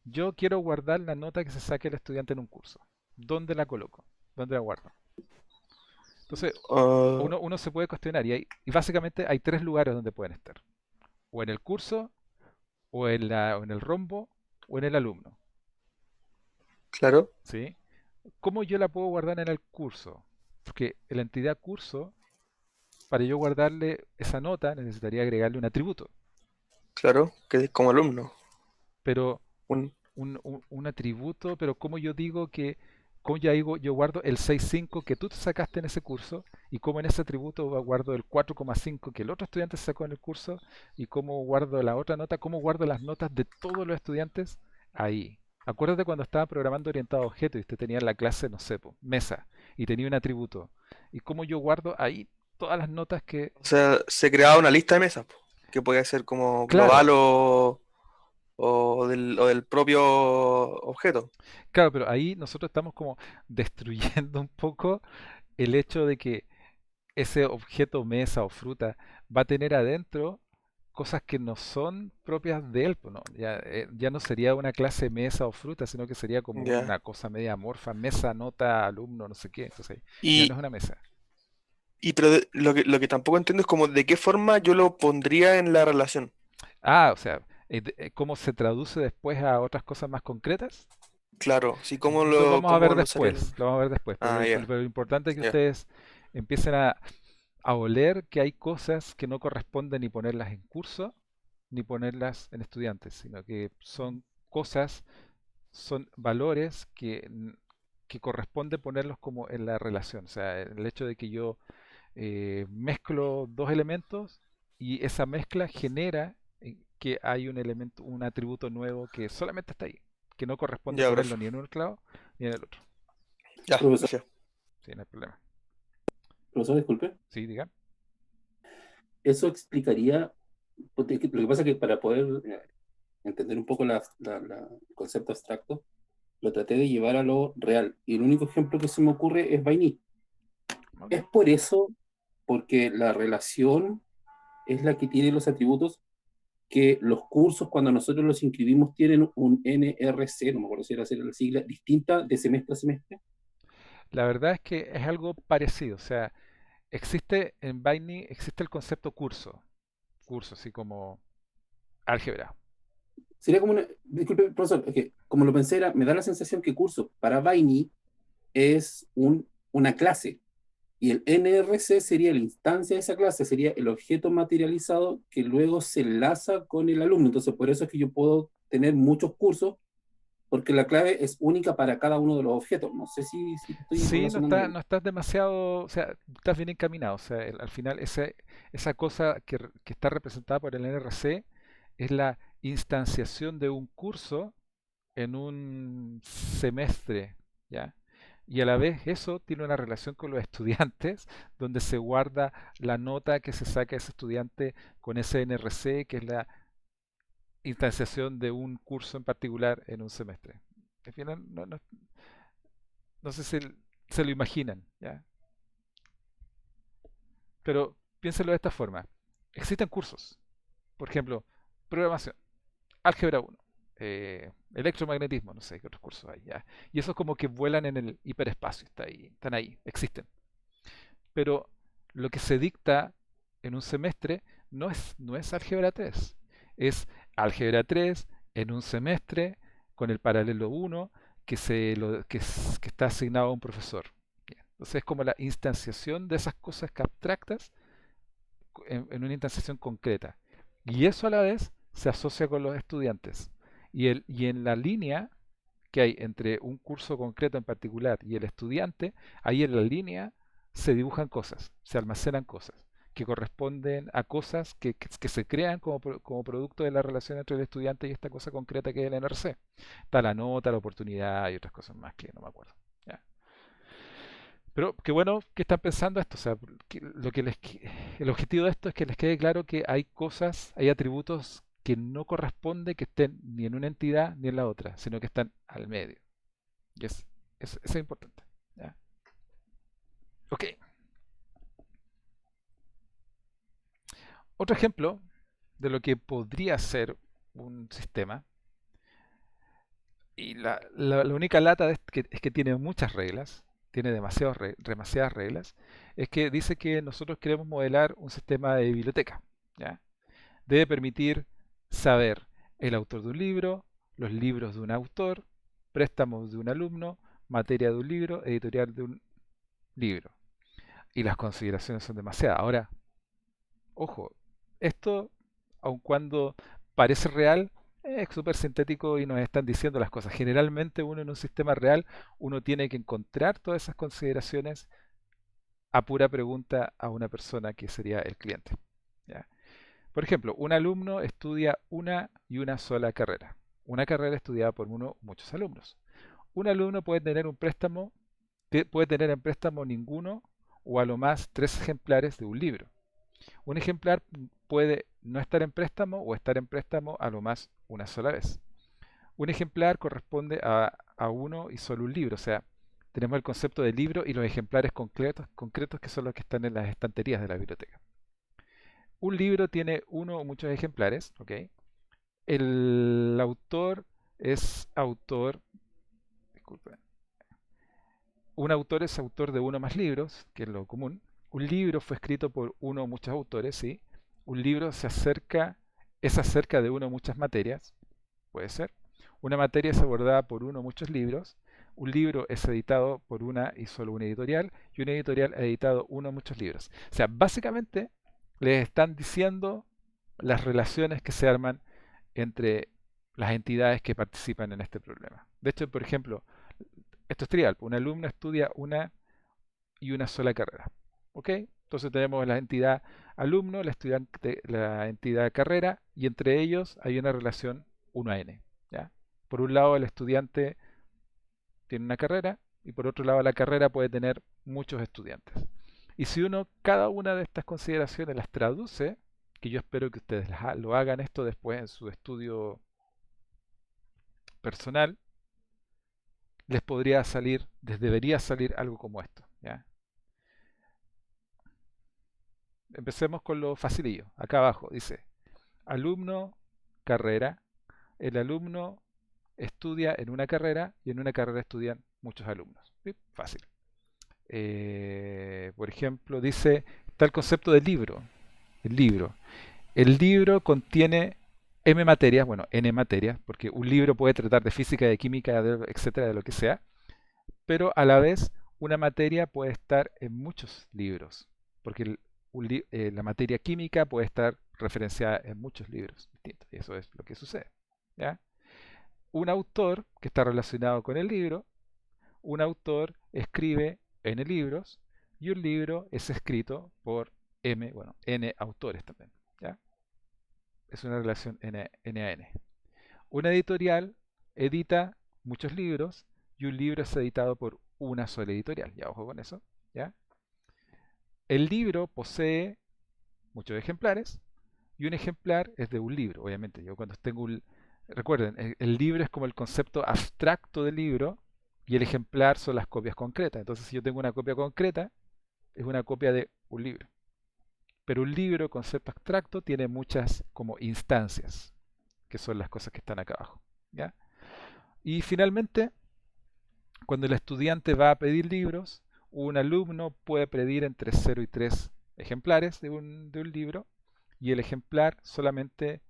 Yo quiero guardar la nota que se saque el estudiante en un curso. ¿Dónde la coloco? ¿Dónde la guardo? Entonces, Ah, uno se puede cuestionar y básicamente hay tres lugares donde pueden estar. O en el curso, o en el rombo, o en el alumno. claro, ¿Sí? ¿Cómo yo la puedo guardar en el curso? Porque en la entidad curso, para yo guardarle esa nota, necesitaría agregarle un atributo. claro, que es como alumno. Pero Un, un atributo, pero ¿cómo yo digo cómo yo guardo el 6,5 que tú te sacaste en ese curso y cómo en ese atributo guardo el 4,5 que el otro estudiante se sacó en el curso y cómo guardo la otra nota, cómo guardo las notas de todos los estudiantes ahí? Acuérdate cuando estaba programando orientado a objetos y usted tenía en la clase, no sé, mesa y tenía un atributo. ¿Y cómo yo guardo ahí todas las notas que... o sea, se creaba una lista de mesas, po, que podía ser como global Claro, o del propio objeto. claro, pero ahí nosotros estamos como destruyendo un poco el hecho de que ese objeto, mesa o fruta, va a tener adentro cosas que no son propias de él, pues, ¿no? Ya no sería una clase mesa o fruta, sino que sería como Ya. una cosa media amorfa, mesa, nota, alumno, no sé qué. Entonces, ya no Y, es una mesa. pero lo que tampoco entiendo es como de qué forma yo lo pondría en la relación. Ah, o sea, ¿cómo se traduce después a otras cosas más concretas? Claro, sí, Lo vamos a ver cómo lo saqué. después, lo vamos a ver después, pero Ah, ya, pero lo importante es que ya. ustedes empiecen a oler que hay cosas que no corresponden ni ponerlas en curso ni ponerlas en estudiantes, sino que son cosas, son valores que corresponde ponerlos como en la relación. O sea, el hecho de que yo mezclo dos elementos y esa mezcla genera que hay un elemento, un atributo nuevo que solamente está ahí, que no corresponde Ya, ponerlo profe. ni en un lado ni en el otro. Ya, Profesor, gracias. Sí, no hay problema. profesor, disculpe. Sí, diga. Eso explicaría, porque lo que pasa es que para poder entender un poco el concepto abstracto, lo traté de llevar a lo real. Y el único ejemplo que se me ocurre es Vaini. Ok. Es por eso, porque la relación es la que tiene los atributos que los cursos, cuando nosotros los inscribimos, tienen un NRC, no me acuerdo si era la sigla, distinta de semestre a semestre. La verdad es que es algo parecido. O sea, existe en Binding, existe el concepto curso. Curso, así como álgebra. Sería como una, disculpe, profesor, es que como lo pensé, me da la sensación que curso para Vaini es una clase. Y el NRC sería la instancia de esa clase, sería el objeto materializado que luego se enlaza con el alumno. Entonces, por eso es que yo puedo tener muchos cursos, porque la clave es única para cada uno de los objetos. No sé si estoy Sí, relacionando bien. no estás demasiado, o sea, estás bien encaminado. O sea, al final esa cosa que está representada por el NRC es la instanciación de un curso en un semestre, ¿ya? Y a la vez eso tiene una relación con los estudiantes, donde se guarda la nota que se saca ese estudiante con ese NRC, que es la instanciación de un curso en particular en un semestre. Al final, no sé si se lo imaginan, ¿ya? Pero piénselo de esta forma. Existen cursos, por ejemplo, programación, álgebra 1, electromagnetismo, no sé qué otros cursos hay, ya. Y esos como que vuelan en el hiperespacio, están ahí, existen. Pero lo que se dicta en un semestre no es álgebra 3, es álgebra 3 en un semestre con el paralelo 1 que está asignado a un profesor. Bien. Entonces es como la instanciación de esas cosas que abstractas en una instanciación concreta. Y eso a la vez se asocia con los estudiantes. Y en la línea que hay entre un curso concreto en particular y el estudiante, ahí en la línea se dibujan cosas, se almacenan cosas que corresponden a cosas que se crean como producto de la relación entre el estudiante y esta cosa concreta que es el NRC. Está la nota, la oportunidad y otras cosas más que no me acuerdo. ¿Ya? Pero qué bueno que están pensando esto. O sea, el objetivo de esto es que les quede claro que hay cosas, hay atributos que no corresponde que estén ni en una entidad ni en la otra, sino que están al medio. Y eso es importante. ¿Ya? Ok. Otro ejemplo de lo que podría ser un sistema, y la única lata es que tiene muchas reglas, tiene demasiadas reglas, es que dice que nosotros queremos modelar un sistema de biblioteca. ¿Ya? Debe permitir saber el autor de un libro, los libros de un autor, préstamos de un alumno, materia de un libro, editorial de un libro. Y las consideraciones son demasiadas. Ahora, ojo, esto, aun cuando parece real, es súper sintético y nos están diciendo las cosas. Generalmente uno en un sistema real, uno tiene que encontrar todas esas consideraciones a pura pregunta a una persona que sería el cliente. ¿Ya? Por ejemplo, un alumno estudia una y una sola carrera. Una carrera estudiada por muchos alumnos. Un alumno puede tener puede tener en préstamo ninguno o a lo más 3 ejemplares de un libro. Un ejemplar puede no estar en préstamo o estar en préstamo a lo más una sola vez. Un ejemplar corresponde a uno y solo un libro. O sea, tenemos el concepto de libro y los ejemplares concretos que son los que están en las estanterías de la biblioteca. Un libro tiene uno o muchos ejemplares, ¿ok? El autor es autor, disculpen, un autor es autor de uno o más libros, que es lo común. Un libro fue escrito por uno o muchos autores, ¿sí? Un libro es acerca de uno o muchas materias, puede ser. Una materia es abordada por uno o muchos libros. Un libro es editado por una y solo una editorial. Y una editorial ha editado uno o muchos libros. O sea, básicamente les están diciendo las relaciones que se arman entre las entidades que participan en este problema. De hecho, por ejemplo, esto es trivial. Un alumno estudia una y una sola carrera. ¿Ok? Entonces tenemos la entidad alumno, la entidad carrera, y entre ellos hay una relación 1 a n. ¿Ya? Por un lado, el estudiante tiene una carrera, y por otro lado, la carrera puede tener muchos estudiantes. Y si cada una de estas consideraciones las traduce, que yo espero que ustedes lo hagan esto después en su estudio personal, les debería salir algo como esto. ¿Ya? Empecemos con lo facilillo. Acá abajo dice, alumno, carrera. El alumno estudia en una carrera y en una carrera estudian muchos alumnos. ¿Sí? Fácil. Por ejemplo, está el concepto del libro. El libro. El libro contiene M materias, bueno, N materias, porque un libro puede tratar de física, de química, etcétera, de lo que sea, pero a la vez una materia puede estar en muchos libros, porque la materia química puede estar referenciada en muchos libros distintos, y eso es lo que sucede. ¿Ya? Un autor que está relacionado con el libro, un autor escribe N libros y un libro es escrito por N autores también. ¿Ya? Es una relación N a N. Una editorial edita muchos libros y un libro es editado por una sola editorial. Ya, ojo con eso. ¿Ya? El libro posee muchos ejemplares y un ejemplar es de un libro. Obviamente, yo cuando recuerden, el libro es como el concepto abstracto del libro y el ejemplar son las copias concretas. Entonces, si yo tengo una copia concreta, es una copia de un libro. Pero un libro, concepto abstracto, tiene muchas como instancias, que son las cosas que están acá abajo. ¿ya? Y finalmente, cuando el estudiante va a pedir libros, un alumno puede pedir entre 0 y 3 ejemplares de un libro y el ejemplar solamente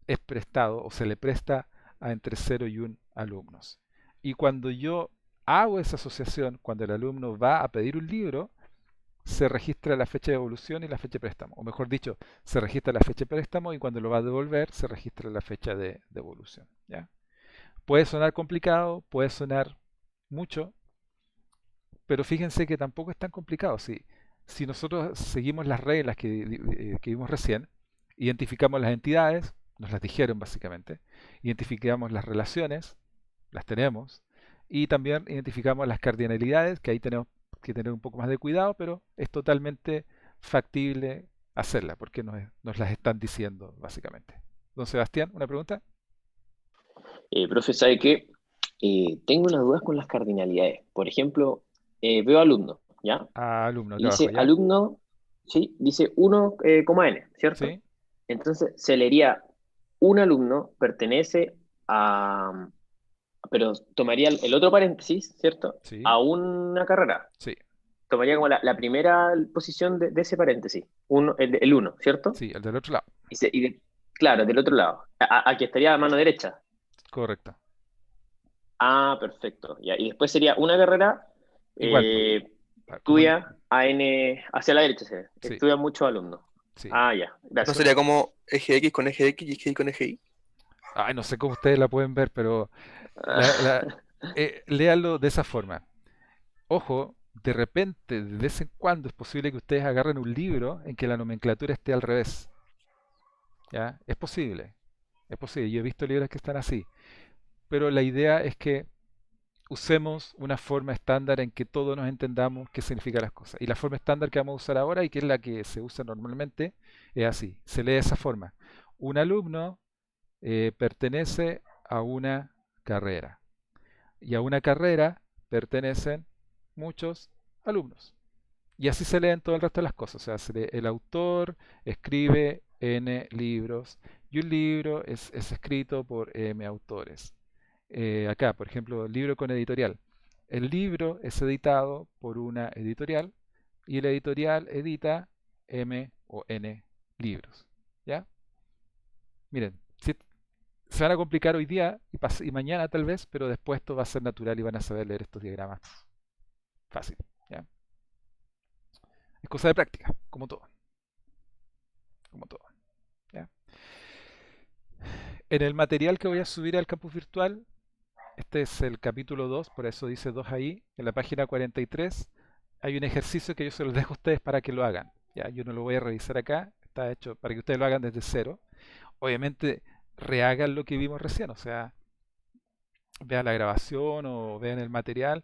es prestado o se le presta a entre 0 y 1 alumnos. Y cuando yo hago esa asociación, cuando el alumno va a pedir un libro, se registra la fecha de devolución y la fecha de préstamo. O mejor dicho, se registra la fecha de préstamo y cuando lo va a devolver se registra la fecha de devolución. ¿Ya? Puede sonar complicado, puede sonar mucho, pero fíjense que tampoco es tan complicado. Si nosotros seguimos las reglas que vimos recién, identificamos las entidades, nos las dijeron básicamente, identificamos las relaciones, las tenemos, y también identificamos las cardinalidades, que ahí tenemos que tener un poco más de cuidado, pero es totalmente factible hacerla, porque nos las están diciendo básicamente. Don Sebastián, ¿una pregunta? Profe, ¿sabe qué? Tengo unas dudas con las cardinalidades. Por ejemplo, veo alumno, ¿ya? Alumno, Y acá abajo, dice ¿ya? alumno, ¿sí? Dice 1, n, ¿cierto? ¿Sí? Entonces se leería un alumno pertenece a, pero tomaría el otro paréntesis, ¿cierto? Sí, A una carrera. sí, Tomaría como la primera posición de ese paréntesis, el 1, ¿cierto? sí, el del otro lado, Claro, del otro lado. Aquí estaría a mano derecha. correcto. Ah, perfecto. Ya. Y después sería una carrera, Igual, pues, estudia AN hacia la derecha, sí, estudian muchos alumnos. sí. Ah, ya, ¿No gracias. sería como eje X con eje X y eje Y con eje Y? Ay, no sé cómo ustedes la pueden ver, pero léanlo de esa forma. Ojo, de repente, de vez en cuando es posible que ustedes agarren un libro en que la nomenclatura esté al revés. ¿Ya? Es posible, es posible. Yo he visto libros que están así. Pero la idea es que usemos una forma estándar en que todos nos entendamos qué significan las cosas. Y la forma estándar que vamos a usar ahora y que es la que se usa normalmente es así. Se lee de esa forma. Un alumno pertenece a una carrera. Y a una carrera pertenecen muchos alumnos. Y así se leen todo el resto de las cosas. O sea, el autor escribe N libros y un libro es escrito por M autores. Acá, por ejemplo, libro con editorial. El libro es editado por una editorial y la editorial edita M o N libros. ¿Ya? Miren, se van a complicar hoy día y mañana tal vez, pero después esto va a ser natural y van a saber leer estos diagramas fácil. ¿Ya? Es cosa de práctica, como todo. Como todo. ¿Ya? En el material que voy a subir al campus virtual, este es el capítulo 2, por eso dice 2 ahí, en la página 43, hay un ejercicio que yo se los dejo a ustedes para que lo hagan. ¿Ya? Yo no lo voy a revisar acá, está hecho para que ustedes lo hagan desde cero. Obviamente, rehagan lo que vimos recién, o sea, vean la grabación o vean el material,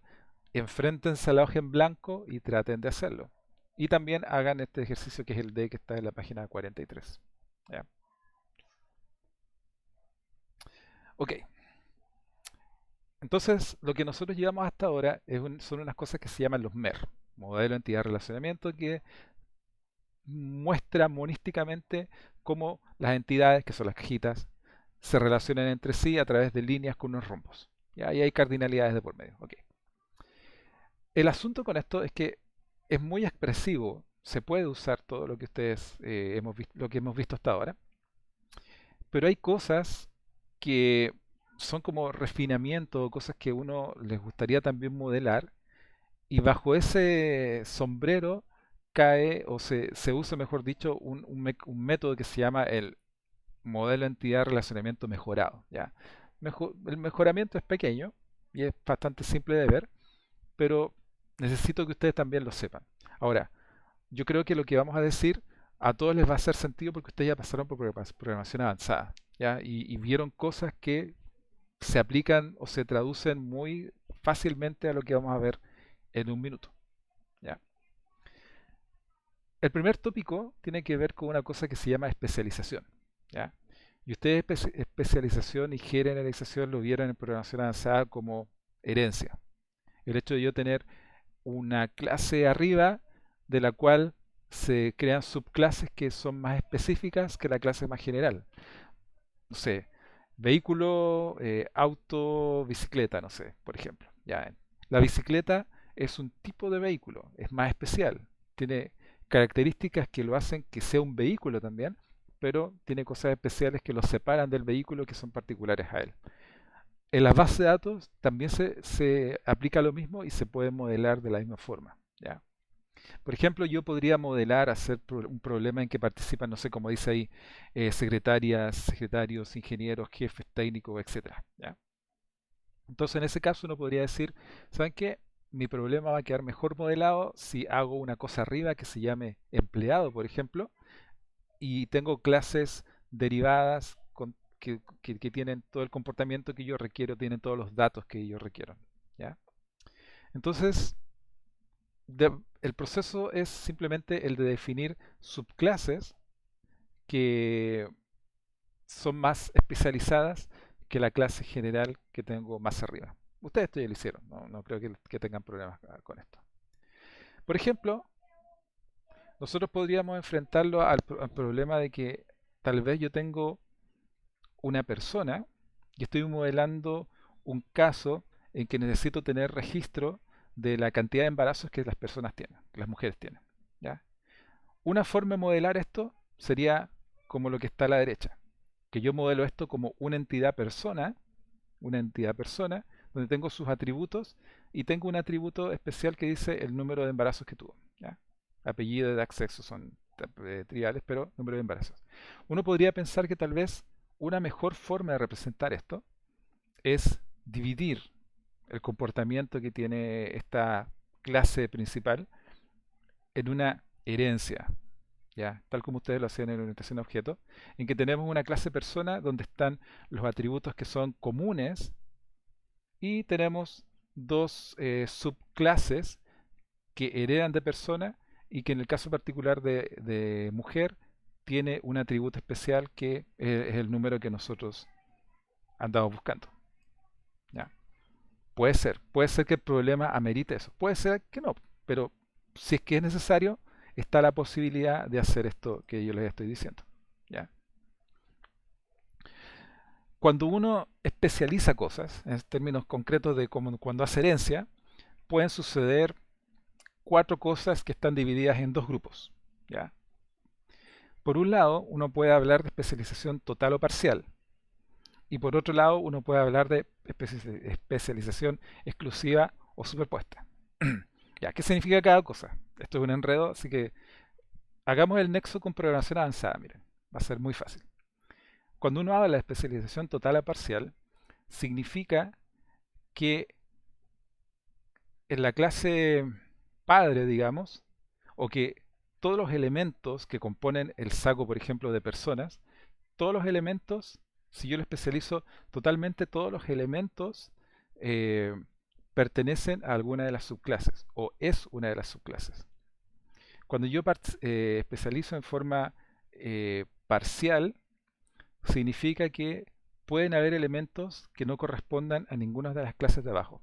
enfréntense a la hoja en blanco y traten de hacerlo. Y también hagan este ejercicio que es el D que está en la página 43. ¿Ya? Ok. Entonces, lo que nosotros llevamos hasta ahora son unas cosas que se llaman los MER, modelo entidad relacionamiento, que muestra monísticamente cómo las entidades, que son las cajitas, se relacionan entre sí a través de líneas con unos rombos. ¿Ya? Y hay cardinalidades de por medio. Okay. El asunto con esto es que es muy expresivo. Se puede usar todo lo que ustedes lo que hemos visto hasta ahora. Pero hay cosas que son como refinamiento, cosas que uno les gustaría también modelar. Y bajo ese sombrero cae o se usa, mejor dicho, un método que se llama el modelo entidad relacionamiento mejorado. ¿Ya? El mejoramiento es pequeño y es bastante simple de ver, pero necesito que ustedes también lo sepan. Ahora, yo creo que lo que vamos a decir a todos les va a hacer sentido porque ustedes ya pasaron por programación avanzada, ¿ya? Y vieron cosas que se aplican o se traducen muy fácilmente a lo que vamos a ver en un minuto. ¿Ya? El primer tópico tiene que ver con una cosa que se llama especialización. ¿Ya? Y ustedes especialización y generalización lo vieron en programación avanzada como herencia. El hecho de yo tener una clase arriba de la cual se crean subclases que son más específicas que la clase más general. No sé, Vehículo, auto, bicicleta, no sé, por ejemplo. Ya, la bicicleta es un tipo de vehículo, es más especial. Tiene características que lo hacen que sea un vehículo también, pero tiene cosas especiales que lo separan del vehículo que son particulares a él. En las bases de datos también se aplica lo mismo y se puede modelar de la misma forma. ¿Ya? Por ejemplo, yo podría modelar, hacer un problema en que participan, no sé, como dice ahí, secretarias, secretarios, ingenieros, jefes técnicos, etcétera. ¿Ya? Entonces, en ese caso, uno podría decir, ¿saben qué? Mi problema va a quedar mejor modelado si hago una cosa arriba que se llame empleado, por ejemplo, y tengo clases derivadas que tienen todo el comportamiento que yo requiero, tienen todos los datos que yo requiero. ¿Ya? Entonces, el proceso es simplemente el de definir subclases que son más especializadas que la clase general que tengo más arriba. Ustedes esto ya lo hicieron, no creo que tengan problemas con esto. Por ejemplo, nosotros podríamos enfrentarlo al problema de que tal vez yo tengo una persona y estoy modelando un caso en que necesito tener registro de la cantidad de embarazos que las personas tienen, que las mujeres tienen. ¿Ya? Una forma de modelar esto sería como lo que está a la derecha, que yo modelo esto como una entidad persona, donde tengo sus atributos y tengo un atributo especial que dice el número de embarazos que tuvo. ¿Ya? Apellido, edad, sexo son triviales, pero número de embarazos. Uno podría pensar que tal vez una mejor forma de representar esto es dividir el comportamiento que tiene esta clase principal en una herencia, ¿ya? Tal como ustedes lo hacían en la orientación a objetos, en que tenemos una clase persona donde están los atributos que son comunes y tenemos dos subclases que heredan de persona y que en el caso particular de mujer tiene un atributo especial que es el número que nosotros andamos buscando. ¿Ya? Puede ser que el problema amerite eso, puede ser que no, pero si es que es necesario, está la posibilidad de hacer esto que yo les estoy diciendo. ¿Ya? Cuando uno especializa cosas, en términos concretos de como cuando hace herencia, pueden suceder 4 cosas que están divididas en 2 grupos. ¿Ya? Por un lado, uno puede hablar de especialización total o parcial. Y por otro lado, uno puede hablar de especialización exclusiva o superpuesta. ¿Ya? ¿Qué significa cada cosa? Esto es un enredo, así que hagamos el nexo con programación avanzada. Miren, va a ser muy fácil. Cuando uno habla de especialización total o parcial, significa que en la clase padre, digamos, o que todos los elementos que componen el saco, por ejemplo, de personas, todos los elementos, si yo lo especializo totalmente, todos los elementos pertenecen a alguna de las subclases o es una de las subclases. Cuando yo especializo en forma parcial, significa que pueden haber elementos que no correspondan a ninguna de las clases de abajo.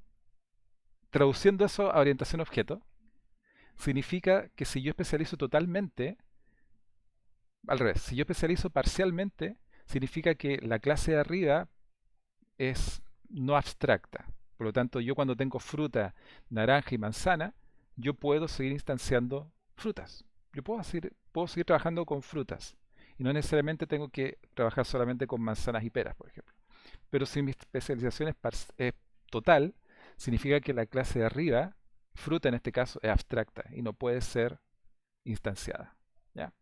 Traduciendo eso a orientación a objeto, significa que si yo especializo totalmente, al revés, si yo especializo parcialmente, significa que la clase de arriba es no abstracta. Por lo tanto, yo cuando tengo fruta, naranja y manzana, yo puedo seguir instanciando frutas. Yo puedo seguir trabajando con frutas. Y no necesariamente tengo que trabajar solamente con manzanas y peras, por ejemplo. Pero si mi especialización es total, significa que la clase de arriba, fruta en este caso, es abstracta y no puede ser instanciada. ¿Ya?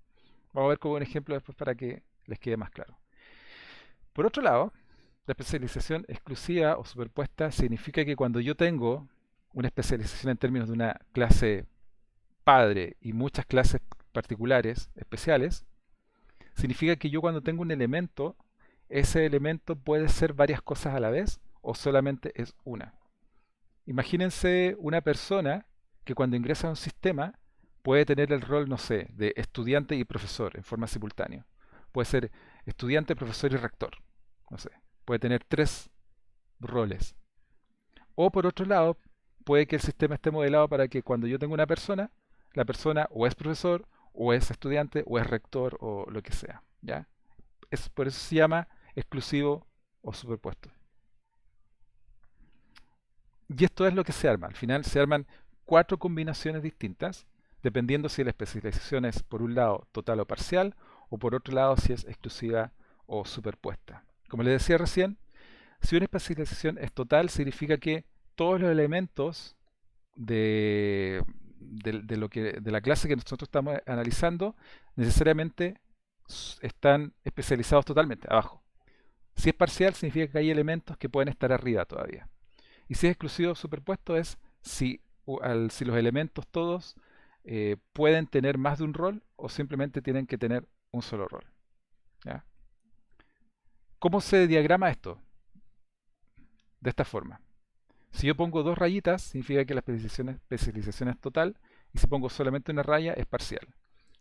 Vamos a ver como un ejemplo después para que les quede más claro. Por otro lado, la especialización exclusiva o superpuesta significa que cuando yo tengo una especialización en términos de una clase padre y muchas clases particulares, especiales, significa que yo cuando tengo un elemento, ese elemento puede ser varias cosas a la vez o solamente es una. Imagínense una persona que cuando ingresa a un sistema puede tener el rol, no sé, de estudiante y profesor en forma simultánea. Puede ser estudiante, profesor y rector. No sé, puede tener 3 roles. O por otro lado, puede que el sistema esté modelado para que cuando yo tengo una persona, la persona o es profesor, o es estudiante, o es rector, o lo que sea. ¿Ya? Por eso se llama exclusivo o superpuestos. Y esto es lo que se arma. Al final se arman 4 combinaciones distintas, dependiendo si la especialización es por un lado total o parcial, o por otro lado si es exclusiva o superpuesta. Como les decía recién, si una especialización es total, significa que todos los elementos de la clase que nosotros estamos analizando necesariamente están especializados totalmente abajo. Si es parcial, significa que hay elementos que pueden estar arriba todavía. Y si es exclusivo o superpuesto, es si los elementos todos pueden tener más de un rol o simplemente tienen que tener un solo rol. ¿Ya? ¿Cómo se diagrama esto? De esta forma. Si yo pongo 2 rayitas, significa que la especialización es total, y si pongo solamente una raya, es parcial.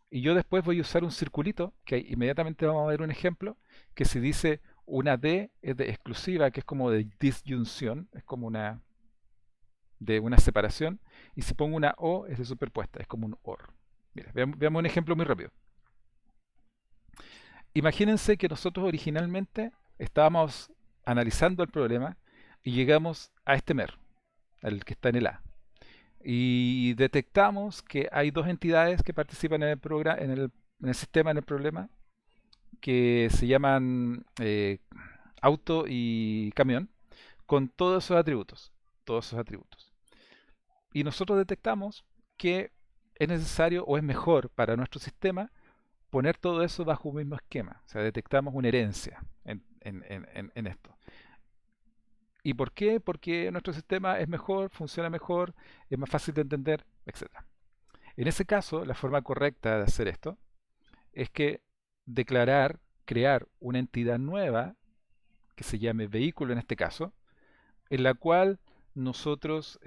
Y yo después voy a usar un circulito, que inmediatamente vamos a ver un ejemplo, que si dice una D es de exclusiva, que es como de disyunción, es como de una separación, y si pongo una O es de superpuesta, es como un OR. Mira, veamos un ejemplo muy rápido. Imagínense que nosotros originalmente estábamos analizando el problema y llegamos a este MER, el que está en el A. Y detectamos que hay 2 entidades que participan en el sistema, en el problema, que se llaman auto y camión, con todos esos atributos. Y nosotros detectamos que es necesario o es mejor para nuestro sistema poner todo eso bajo un mismo esquema. O sea, detectamos una herencia en esto. ¿Y por qué? Porque nuestro sistema es mejor, funciona mejor, es más fácil de entender, etc. En ese caso, la forma correcta de hacer esto es que crear una entidad nueva, que se llame vehículo en este caso, en la cual nosotros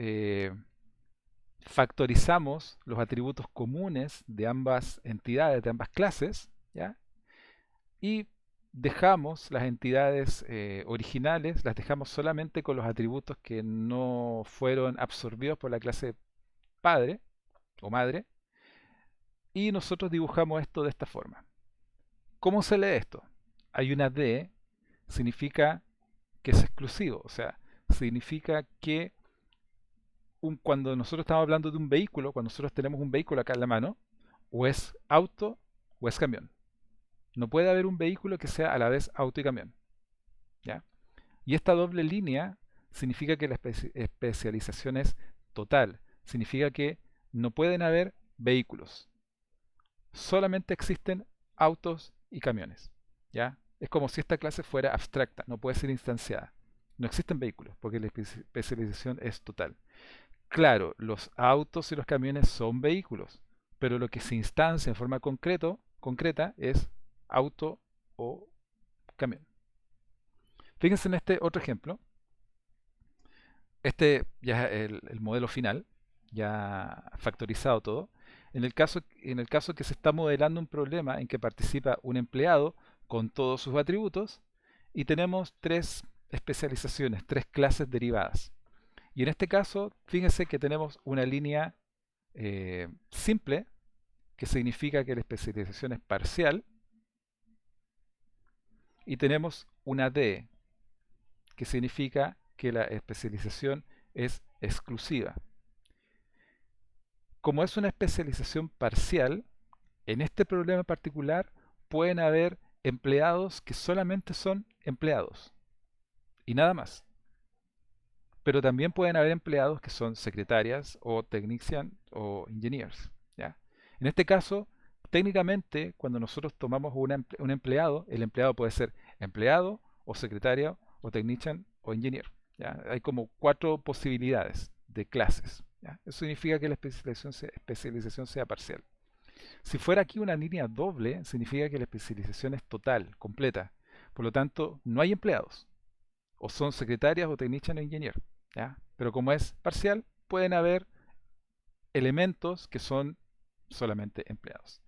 factorizamos los atributos comunes de ambas entidades, de ambas clases, ¿ya? Y dejamos las entidades originales, las dejamos solamente con los atributos que no fueron absorbidos por la clase padre o madre, y nosotros dibujamos esto de esta forma. ¿Cómo se lee esto? Hay una D, significa que es exclusivo, o sea, significa que cuando nosotros estamos hablando de un vehículo, cuando nosotros tenemos un vehículo acá en la mano, o es auto o es camión. No puede haber un vehículo que sea a la vez auto y camión. ¿Ya? Y esta doble línea significa que la especialización es total. Significa que no pueden haber vehículos. Solamente existen autos y camiones. ¿Ya? Es como si esta clase fuera abstracta, no puede ser instanciada. No existen vehículos porque la especialización es total. Claro, los autos y los camiones son vehículos, pero lo que se instancia en forma concreta es auto o camión. Fíjense en este otro ejemplo. Este ya es el modelo final, ya factorizado todo. En el caso que se está modelando un problema en que participa un empleado con todos sus atributos y tenemos 3 especializaciones, 3 clases derivadas. Y en este caso, fíjense que tenemos una línea simple, que significa que la especialización es parcial, y tenemos una D, que significa que la especialización es exclusiva. Como es una especialización parcial, en este problema particular pueden haber empleados que solamente son empleados y nada más. Pero también pueden haber empleados que son secretarias o technician o engineers. ¿Ya? En este caso, técnicamente, cuando nosotros tomamos un empleado, el empleado puede ser empleado o secretaria o technician o engineer. ¿Ya? Hay como 4 posibilidades de clases. ¿Ya? Eso significa que la especialización sea parcial. Si fuera aquí una línea doble, significa que la especialización es total, completa. Por lo tanto, no hay empleados. O son secretarias o technician o engineer. ¿Ya? Pero como es parcial, pueden haber elementos que son solamente empleados.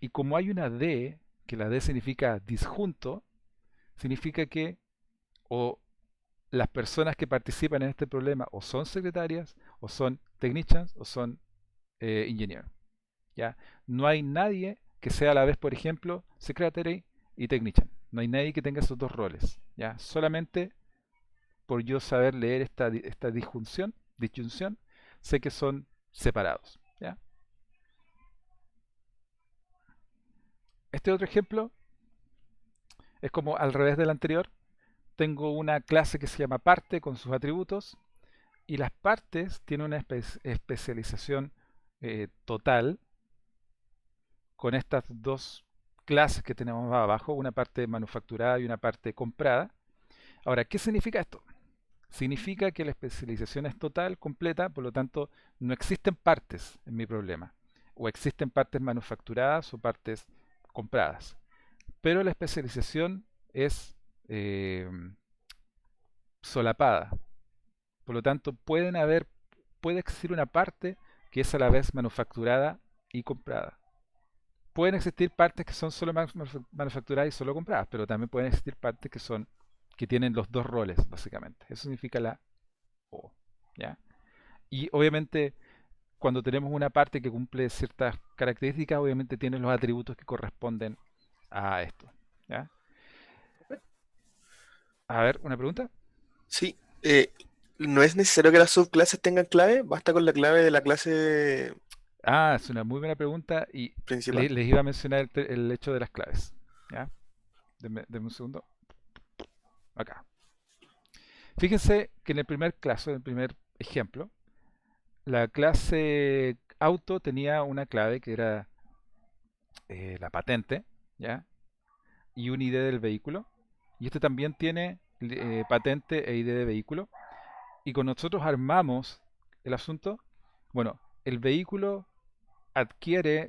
Y como hay una D, que la D significa disjunto, significa que o las personas que participan en este problema o son secretarias, o son technicians, o son engineers. ¿Ya? No hay nadie que sea a la vez, por ejemplo, secretary y technician. No hay nadie que tenga esos dos roles, ¿ya? Solamente por yo saber leer esta disyunción, sé que son separados, ¿ya? Este otro ejemplo es como al revés del anterior. Tengo una clase que se llama parte con sus atributos y las partes tienen una especialización total con estas dos clases que tenemos abajo, una parte manufacturada y una parte comprada. Ahora, ¿qué significa esto? Significa que la especialización es total, completa, por lo tanto no existen partes en mi problema, o existen partes manufacturadas o partes compradas, pero la especialización es eh, solapada, por lo tanto puede existir una parte que es a la vez manufacturada y comprada. Pueden existir partes que son solo manufacturadas y solo compradas, pero también pueden existir partes que tienen los dos roles, básicamente. Eso significa la O, ¿ya? Y obviamente, cuando tenemos una parte que cumple ciertas características, obviamente tiene los atributos que corresponden a esto, ¿ya? A ver, ¿una pregunta? Sí, no es necesario que las subclases tengan clave, basta con la clave de la clase Ah, es una muy buena pregunta y principal. les iba a mencionar el hecho de las claves, ¿ya? Denme un segundo. Acá. Fíjense que en el primer caso, en el primer ejemplo, la clase auto tenía una clave que era la patente, ¿ya? Y un ID del vehículo. Y este también tiene patente e ID de vehículo. Y con nosotros armamos el asunto. Bueno, el vehículo adquiere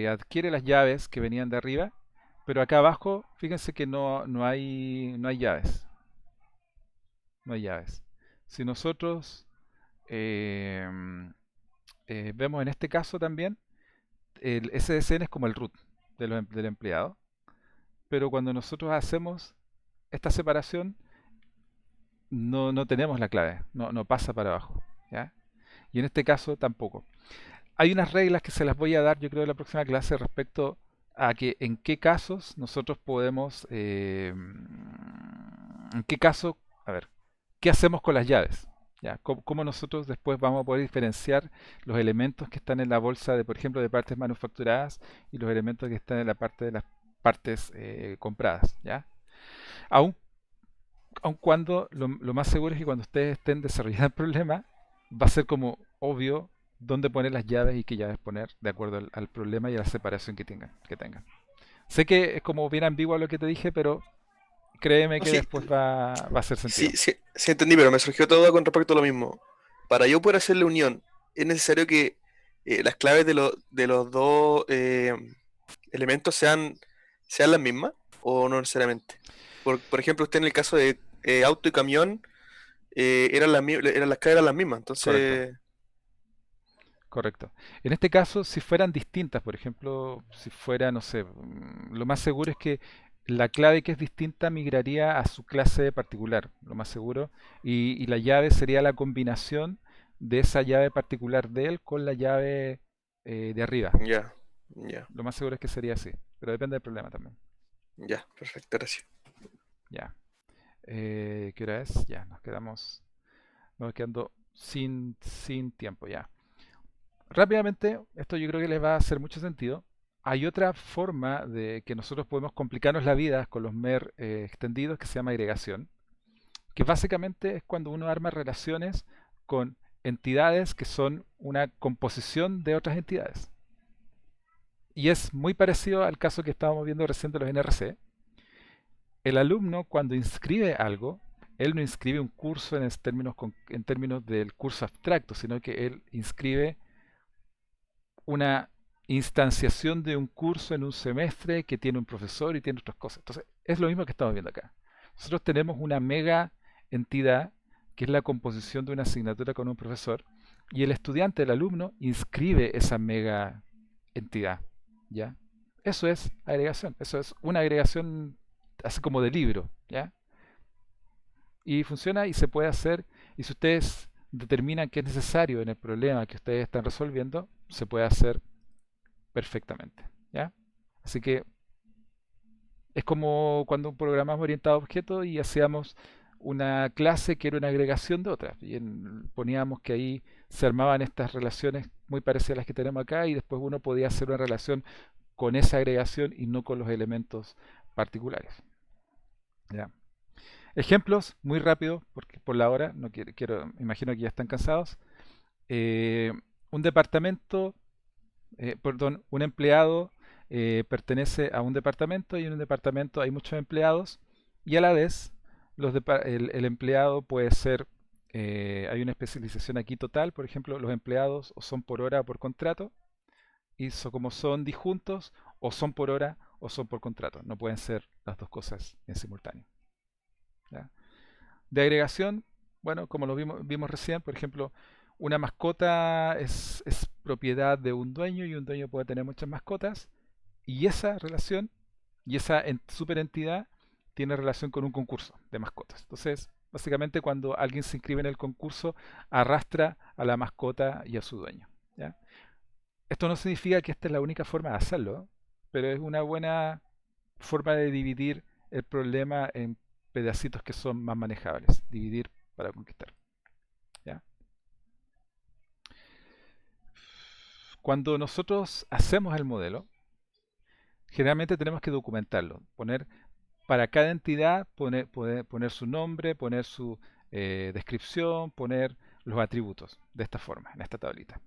adquiere las llaves que venían de arriba, pero acá abajo, fíjense que no hay llaves. No hay llaves. Si nosotros vemos en este caso también, el SSN es como el root del empleado, pero cuando nosotros hacemos esta separación, no tenemos la clave, no pasa para abajo, ¿ya? Y en este caso tampoco. Hay unas reglas que se las voy a dar, yo creo, en la próxima clase respecto a que en qué casos nosotros podemos, en qué caso, a ver, qué hacemos con las llaves, ¿ya? Cómo nosotros después vamos a poder diferenciar los elementos que están en la bolsa de, por ejemplo, de partes manufacturadas y los elementos que están en la parte de las partes compradas, ¿ya? Aun, aun cuando lo más seguro es que cuando ustedes estén desarrollando el problema, va a ser como obvio dónde poner las llaves y qué llaves poner de acuerdo al problema y a la separación que tengan. Sé que es como bien ambiguo lo que te dije, pero créeme No, que sí, después va a hacer sentido. sí entendí, pero me surgió todo con respecto a lo mismo. Para yo poder hacer la unión, es necesario que las claves de los dos elementos sean las mismas o no necesariamente. Por ejemplo, usted en el caso de auto y camión, las claves eran las mismas, Correcto, entonces, correcto. En este caso, si fueran distintas, por ejemplo, si fuera, no sé, lo más seguro es que la clave que es distinta migraría a su clase particular, lo más seguro, y la llave sería la combinación de esa llave particular de él con la llave de arriba. ya, ya, Lo más seguro es que sería así, pero depende del problema también. ya, perfecto, gracias. Ya. ¿Qué hora es? Ya, vamos quedando sin tiempo ya. Rápidamente, esto yo creo que les va a hacer mucho sentido. Hay otra forma de que nosotros podemos complicarnos la vida con los MER extendidos que se llama agregación, que básicamente es cuando uno arma relaciones con entidades que son una composición de otras entidades. Y es muy parecido al caso que estábamos viendo recién de los NRC. El alumno cuando inscribe algo, él no inscribe un curso en términos del curso abstracto, sino que él inscribe una instanciación de un curso en un semestre que tiene un profesor y tiene otras cosas. Entonces, es lo mismo que estamos viendo acá. Nosotros tenemos una mega entidad que es la composición de una asignatura con un profesor y el estudiante, el alumno, inscribe esa mega entidad, ¿ya? Eso es agregación, eso es una agregación así como de libro, ¿ya? Y funciona y se puede hacer, y si ustedes determinan que es necesario en el problema que ustedes están resolviendo, se puede hacer perfectamente, ¿ya? Así que es como cuando programamos orientado a objetos y hacíamos una clase que era una agregación de otras. Y poníamos que ahí se armaban estas relaciones muy parecidas a las que tenemos acá y después uno podía hacer una relación con esa agregación y no con los elementos particulares. ¿Ya? Ejemplos, muy rápido, porque por la hora, no imagino que ya están cansados. Un departamento, perdón, un empleado pertenece a un departamento y en un departamento hay muchos empleados y a la vez el empleado puede ser, hay una especialización aquí total, por ejemplo, los empleados o son por hora o por contrato y como son disjuntos o son por hora o son por contrato, no pueden ser las dos cosas en simultáneo. ¿Ya? De agregación, bueno, como lo vimos recién, por ejemplo, una mascota es propiedad de un dueño y un dueño puede tener muchas mascotas y esa relación y esa superentidad tiene relación con un concurso de mascotas. Entonces, básicamente cuando alguien se inscribe en el concurso, arrastra a la mascota y a su dueño. ¿Ya? Esto no significa que esta es la única forma de hacerlo, pero es una buena forma de dividir el problema en pedacitos que son más manejables. Dividir para conquistar. ¿Ya? Cuando nosotros hacemos el modelo, generalmente tenemos que documentarlo, para cada entidad poner su nombre, poner su descripción, poner los atributos de esta forma, en esta tablita.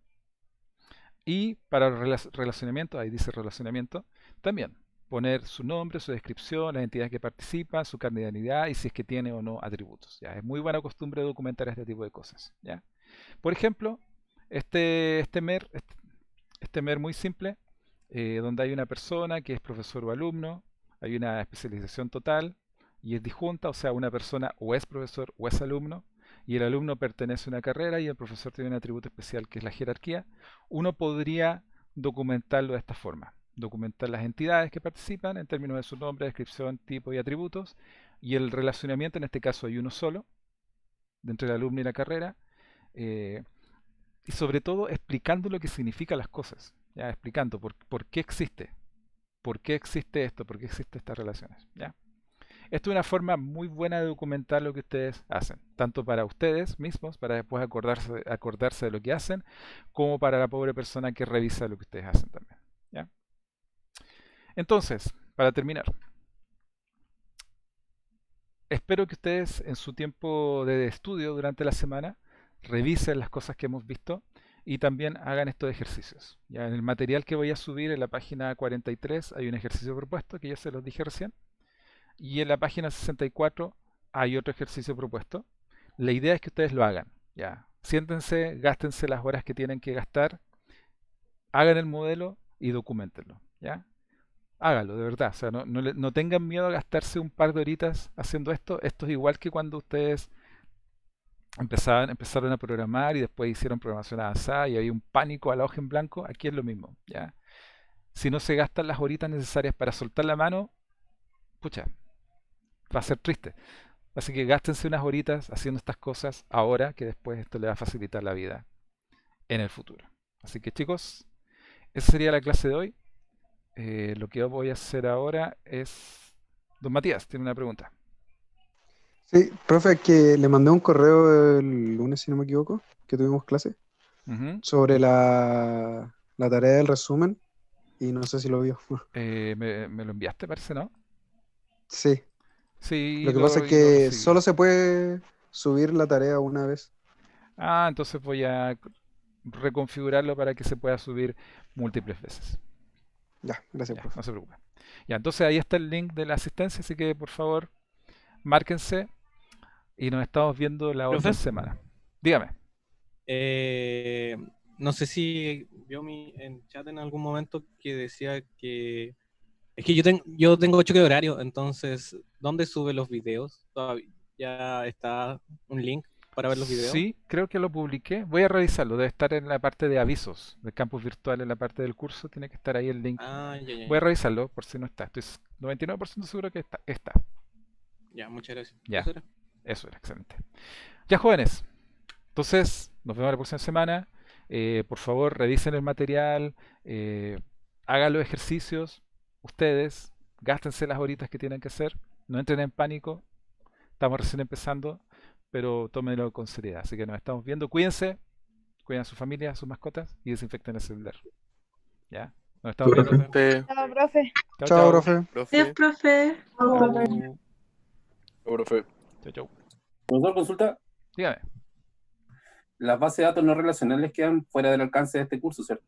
Y para el relacionamiento, ahí dice relacionamiento, también poner su nombre, su descripción, las entidades que participan, su cardinalidad y si es que tiene o no atributos. ¿Ya? Es muy buena costumbre documentar este tipo de cosas. ¿Ya? Por ejemplo, este MER muy simple, donde hay una persona que es profesor o alumno, hay una especialización total y es disjunta, o sea, una persona o es profesor o es alumno, y el alumno pertenece a una carrera y el profesor tiene un atributo especial que es la jerarquía. Uno podría documentarlo de esta forma. Documentar las entidades que participan en términos de su nombre, descripción, tipo y atributos, y el relacionamiento, en este caso hay uno solo, entre el alumno y la carrera, y sobre todo explicando lo que significan las cosas, ¿ya? Explicando por qué existe esto, por qué existen estas relaciones. ¿Ya? Esto es una forma muy buena de documentar lo que ustedes hacen, tanto para ustedes mismos, para después acordarse de lo que hacen, como para la pobre persona que revisa lo que ustedes hacen también. ¿Ya? Entonces, para terminar, espero que ustedes en su tiempo de estudio durante la semana revisen las cosas que hemos visto y también hagan estos ejercicios. Ya en el material que voy a subir en la página 43 hay un ejercicio propuesto que ya se los dije recién. Y en la página 64 hay otro ejercicio propuesto. La idea es que ustedes lo hagan. Ya. Siéntense, gástense las horas que tienen que gastar, hagan el modelo y documentenlo. ¿Ya? Háganlo, de verdad. O sea, no tengan miedo a gastarse un par de horitas haciendo esto. Esto es igual que cuando ustedes empezaron a programar y después hicieron programación avanzada y había un pánico a la hoja en blanco. Aquí es lo mismo. ¿Ya? Si no se gastan las horitas necesarias para soltar la mano, pucha, va a ser triste. Así que gástense unas horitas haciendo estas cosas ahora, que después esto le va a facilitar la vida en el futuro. Así que chicos, esa sería la clase de hoy. Lo que voy a hacer ahora es... Don Matías, tiene una pregunta. Sí, profe, que le mandé un correo el lunes, si no me equivoco, que tuvimos clase, sobre la tarea del resumen, y no sé si lo vio. Me lo enviaste, parece, ¿no? Sí, Sí, lo que pasa es lo que recibí. solo se puede subir la tarea una vez. Ah, entonces voy a reconfigurarlo para que se pueda subir múltiples veces. Ya, gracias, Ya, profe. no se preocupen. Ya, entonces ahí está el link de la asistencia, así que por favor, márquense y nos estamos viendo la otra Profe, semana. Dígame. no sé si vio en chat en algún momento que decía que es que yo tengo choque de horario, entonces ¿dónde sube los videos? ¿Todavía ya está un link para ver los videos? Sí, creo que lo publiqué. Voy a revisarlo. Debe estar en la parte de avisos del campus virtual, en la parte del curso. Tiene que estar ahí el link. Ah, ya. Voy a revisarlo por si no está. Estoy 99% seguro que está. Ya, muchas gracias. Ya, eso era excelente. Ya, jóvenes. Entonces, nos vemos la próxima semana. Por favor, revisen el material, hagan los ejercicios ustedes, gástense las horitas que tienen que hacer, no entren en pánico, estamos recién empezando, pero tómenlo con seriedad. Así que nos estamos viendo, cuídense, cuiden a su familia, a sus mascotas y desinfecten el celular. ¿Ya? Nos estamos viendo. Chao, profe. Chao, Chao, chao. profe. Adiós, profe. Chao. Profe. Chao, chao. Profesor, consulta. Dígame. Las bases de datos no relacionales quedan fuera del alcance de este curso, ¿cierto?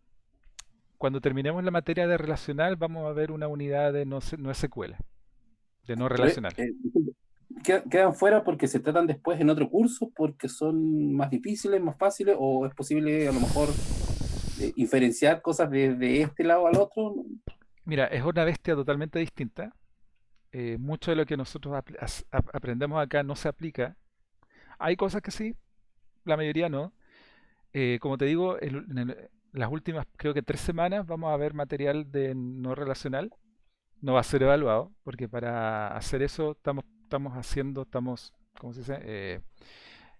Cuando terminemos la materia de relacional, vamos a ver una unidad de no SQL, de no relacional. Disculpe, ¿quedan fuera porque se tratan después en otro curso, porque son más difíciles, más fáciles, o es posible a lo mejor inferenciar cosas de este lado al otro? Mira, es una bestia totalmente distinta. Mucho de lo que nosotros aprendemos acá no se aplica. Hay cosas que sí, la mayoría no. Como te digo, las últimas, creo que 3 semanas, vamos a ver material de no relacional. No va a ser evaluado, porque para hacer eso estamos, ¿cómo se dice?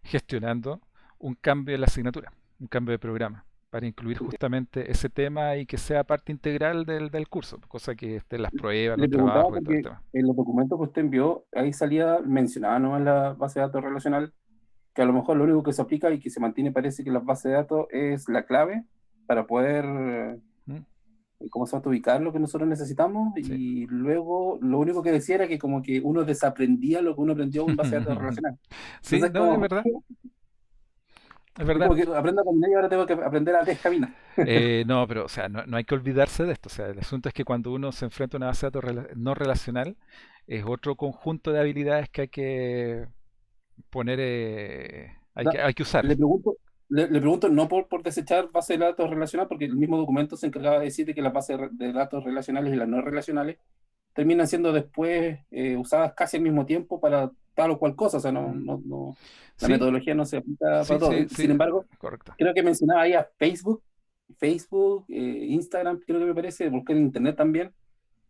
Gestionando un cambio en la asignatura, un cambio de programa, para incluir justamente ese tema y que sea parte integral del curso, cosa que esté en las pruebas, Le los preguntaba trabajos y todo el porque tema. en los documentos que usted envió, ahí salía, mencionaba nomás la base de datos relacional, que a lo mejor lo único que se aplica y que se mantiene parece que la base de datos es la clave para poder, ¿cómo se llama?, ubicar lo que nosotros necesitamos, Sí. y luego lo único que decía era que como que uno desaprendía lo que uno aprendió en base de datos relacional. Sí, Entonces, no, es como, verdad. Es es verdad. como que aprendo a caminar y ahora tengo que aprender a descaminar. No, pero o sea, no hay que olvidarse de esto. O sea, el asunto es que cuando uno se enfrenta a una base de datos no relacional, es otro conjunto de habilidades que hay que poner, hay que usar. Le pregunto no por desechar base de datos relacional, porque el mismo documento se encargaba de decir de que las bases de datos relacionales y las no relacionales terminan siendo después usadas casi al mismo tiempo para tal o cual cosa. O sea, la Sí, metodología no se aplica sí, para todo. sí, Sin sí, embargo, correcto. creo que mencionaba ahí a Facebook, Instagram, creo que me parece, busqué en internet también,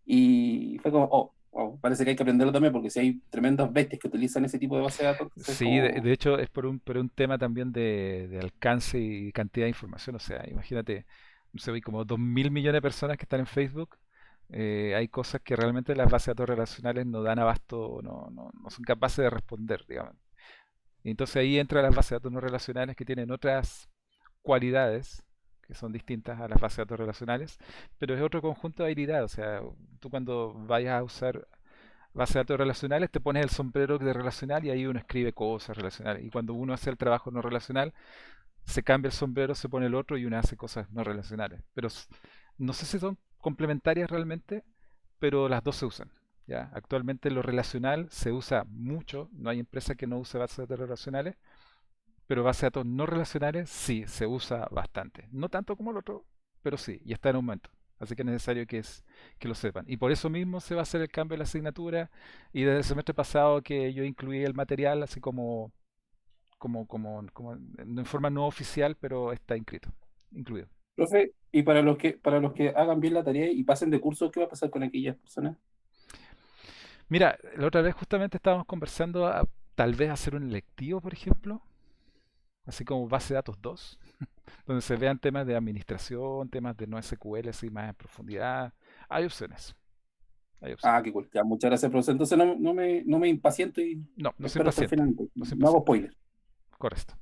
y fue como, oh, wow, parece que hay que aprenderlo también, porque si hay tremendas bestias que utilizan ese tipo de base de datos, entonces es Sí, de como... hecho es por un tema también de alcance y cantidad de información. O sea, imagínate, no sé, hay como 2.000 millones de personas que están en Facebook. Hay cosas que realmente las bases de datos relacionales no dan abasto, no son capaces de responder, digamos. Y entonces ahí entran las bases de datos no relacionales que tienen otras cualidades que son distintas a las bases de datos relacionales, pero es otro conjunto de habilidades. O sea, tú cuando vayas a usar bases de datos relacionales te pones el sombrero de relacional y ahí uno escribe cosas relacionales. Y cuando uno hace el trabajo no relacional, se cambia el sombrero, se pone el otro y uno hace cosas no relacionales. Pero no sé si son complementarias realmente, pero las dos se usan. ¿Ya? Actualmente lo relacional se usa mucho, no hay empresa que no use bases de datos relacionales, pero bases de datos no relacionales sí se usa bastante. No tanto como el otro, pero sí, y está en aumento. Así que es necesario que lo sepan. Y por eso mismo se va a hacer el cambio de la asignatura. Y desde el semestre pasado que yo incluí el material así como en forma no oficial, pero está incluido. Profe, y para los que hagan bien la tarea y pasen de curso, ¿qué va a pasar con aquellas personas? Mira, la otra vez justamente estábamos conversando tal vez hacer un electivo, por ejemplo, así como base de datos 2, donde se vean temas de administración, temas de no SQL así más en profundidad. Hay opciones. Hay opciones. Ah, qué cool. Ya, muchas gracias, profesor. Entonces no me impaciento y No se espero hasta el impaciente. final. No se No hago impaciente. spoiler. Correcto.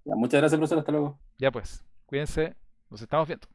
Ya, muchas gracias, profesor. Hasta luego. Ya pues, cuídense, nos estamos viendo.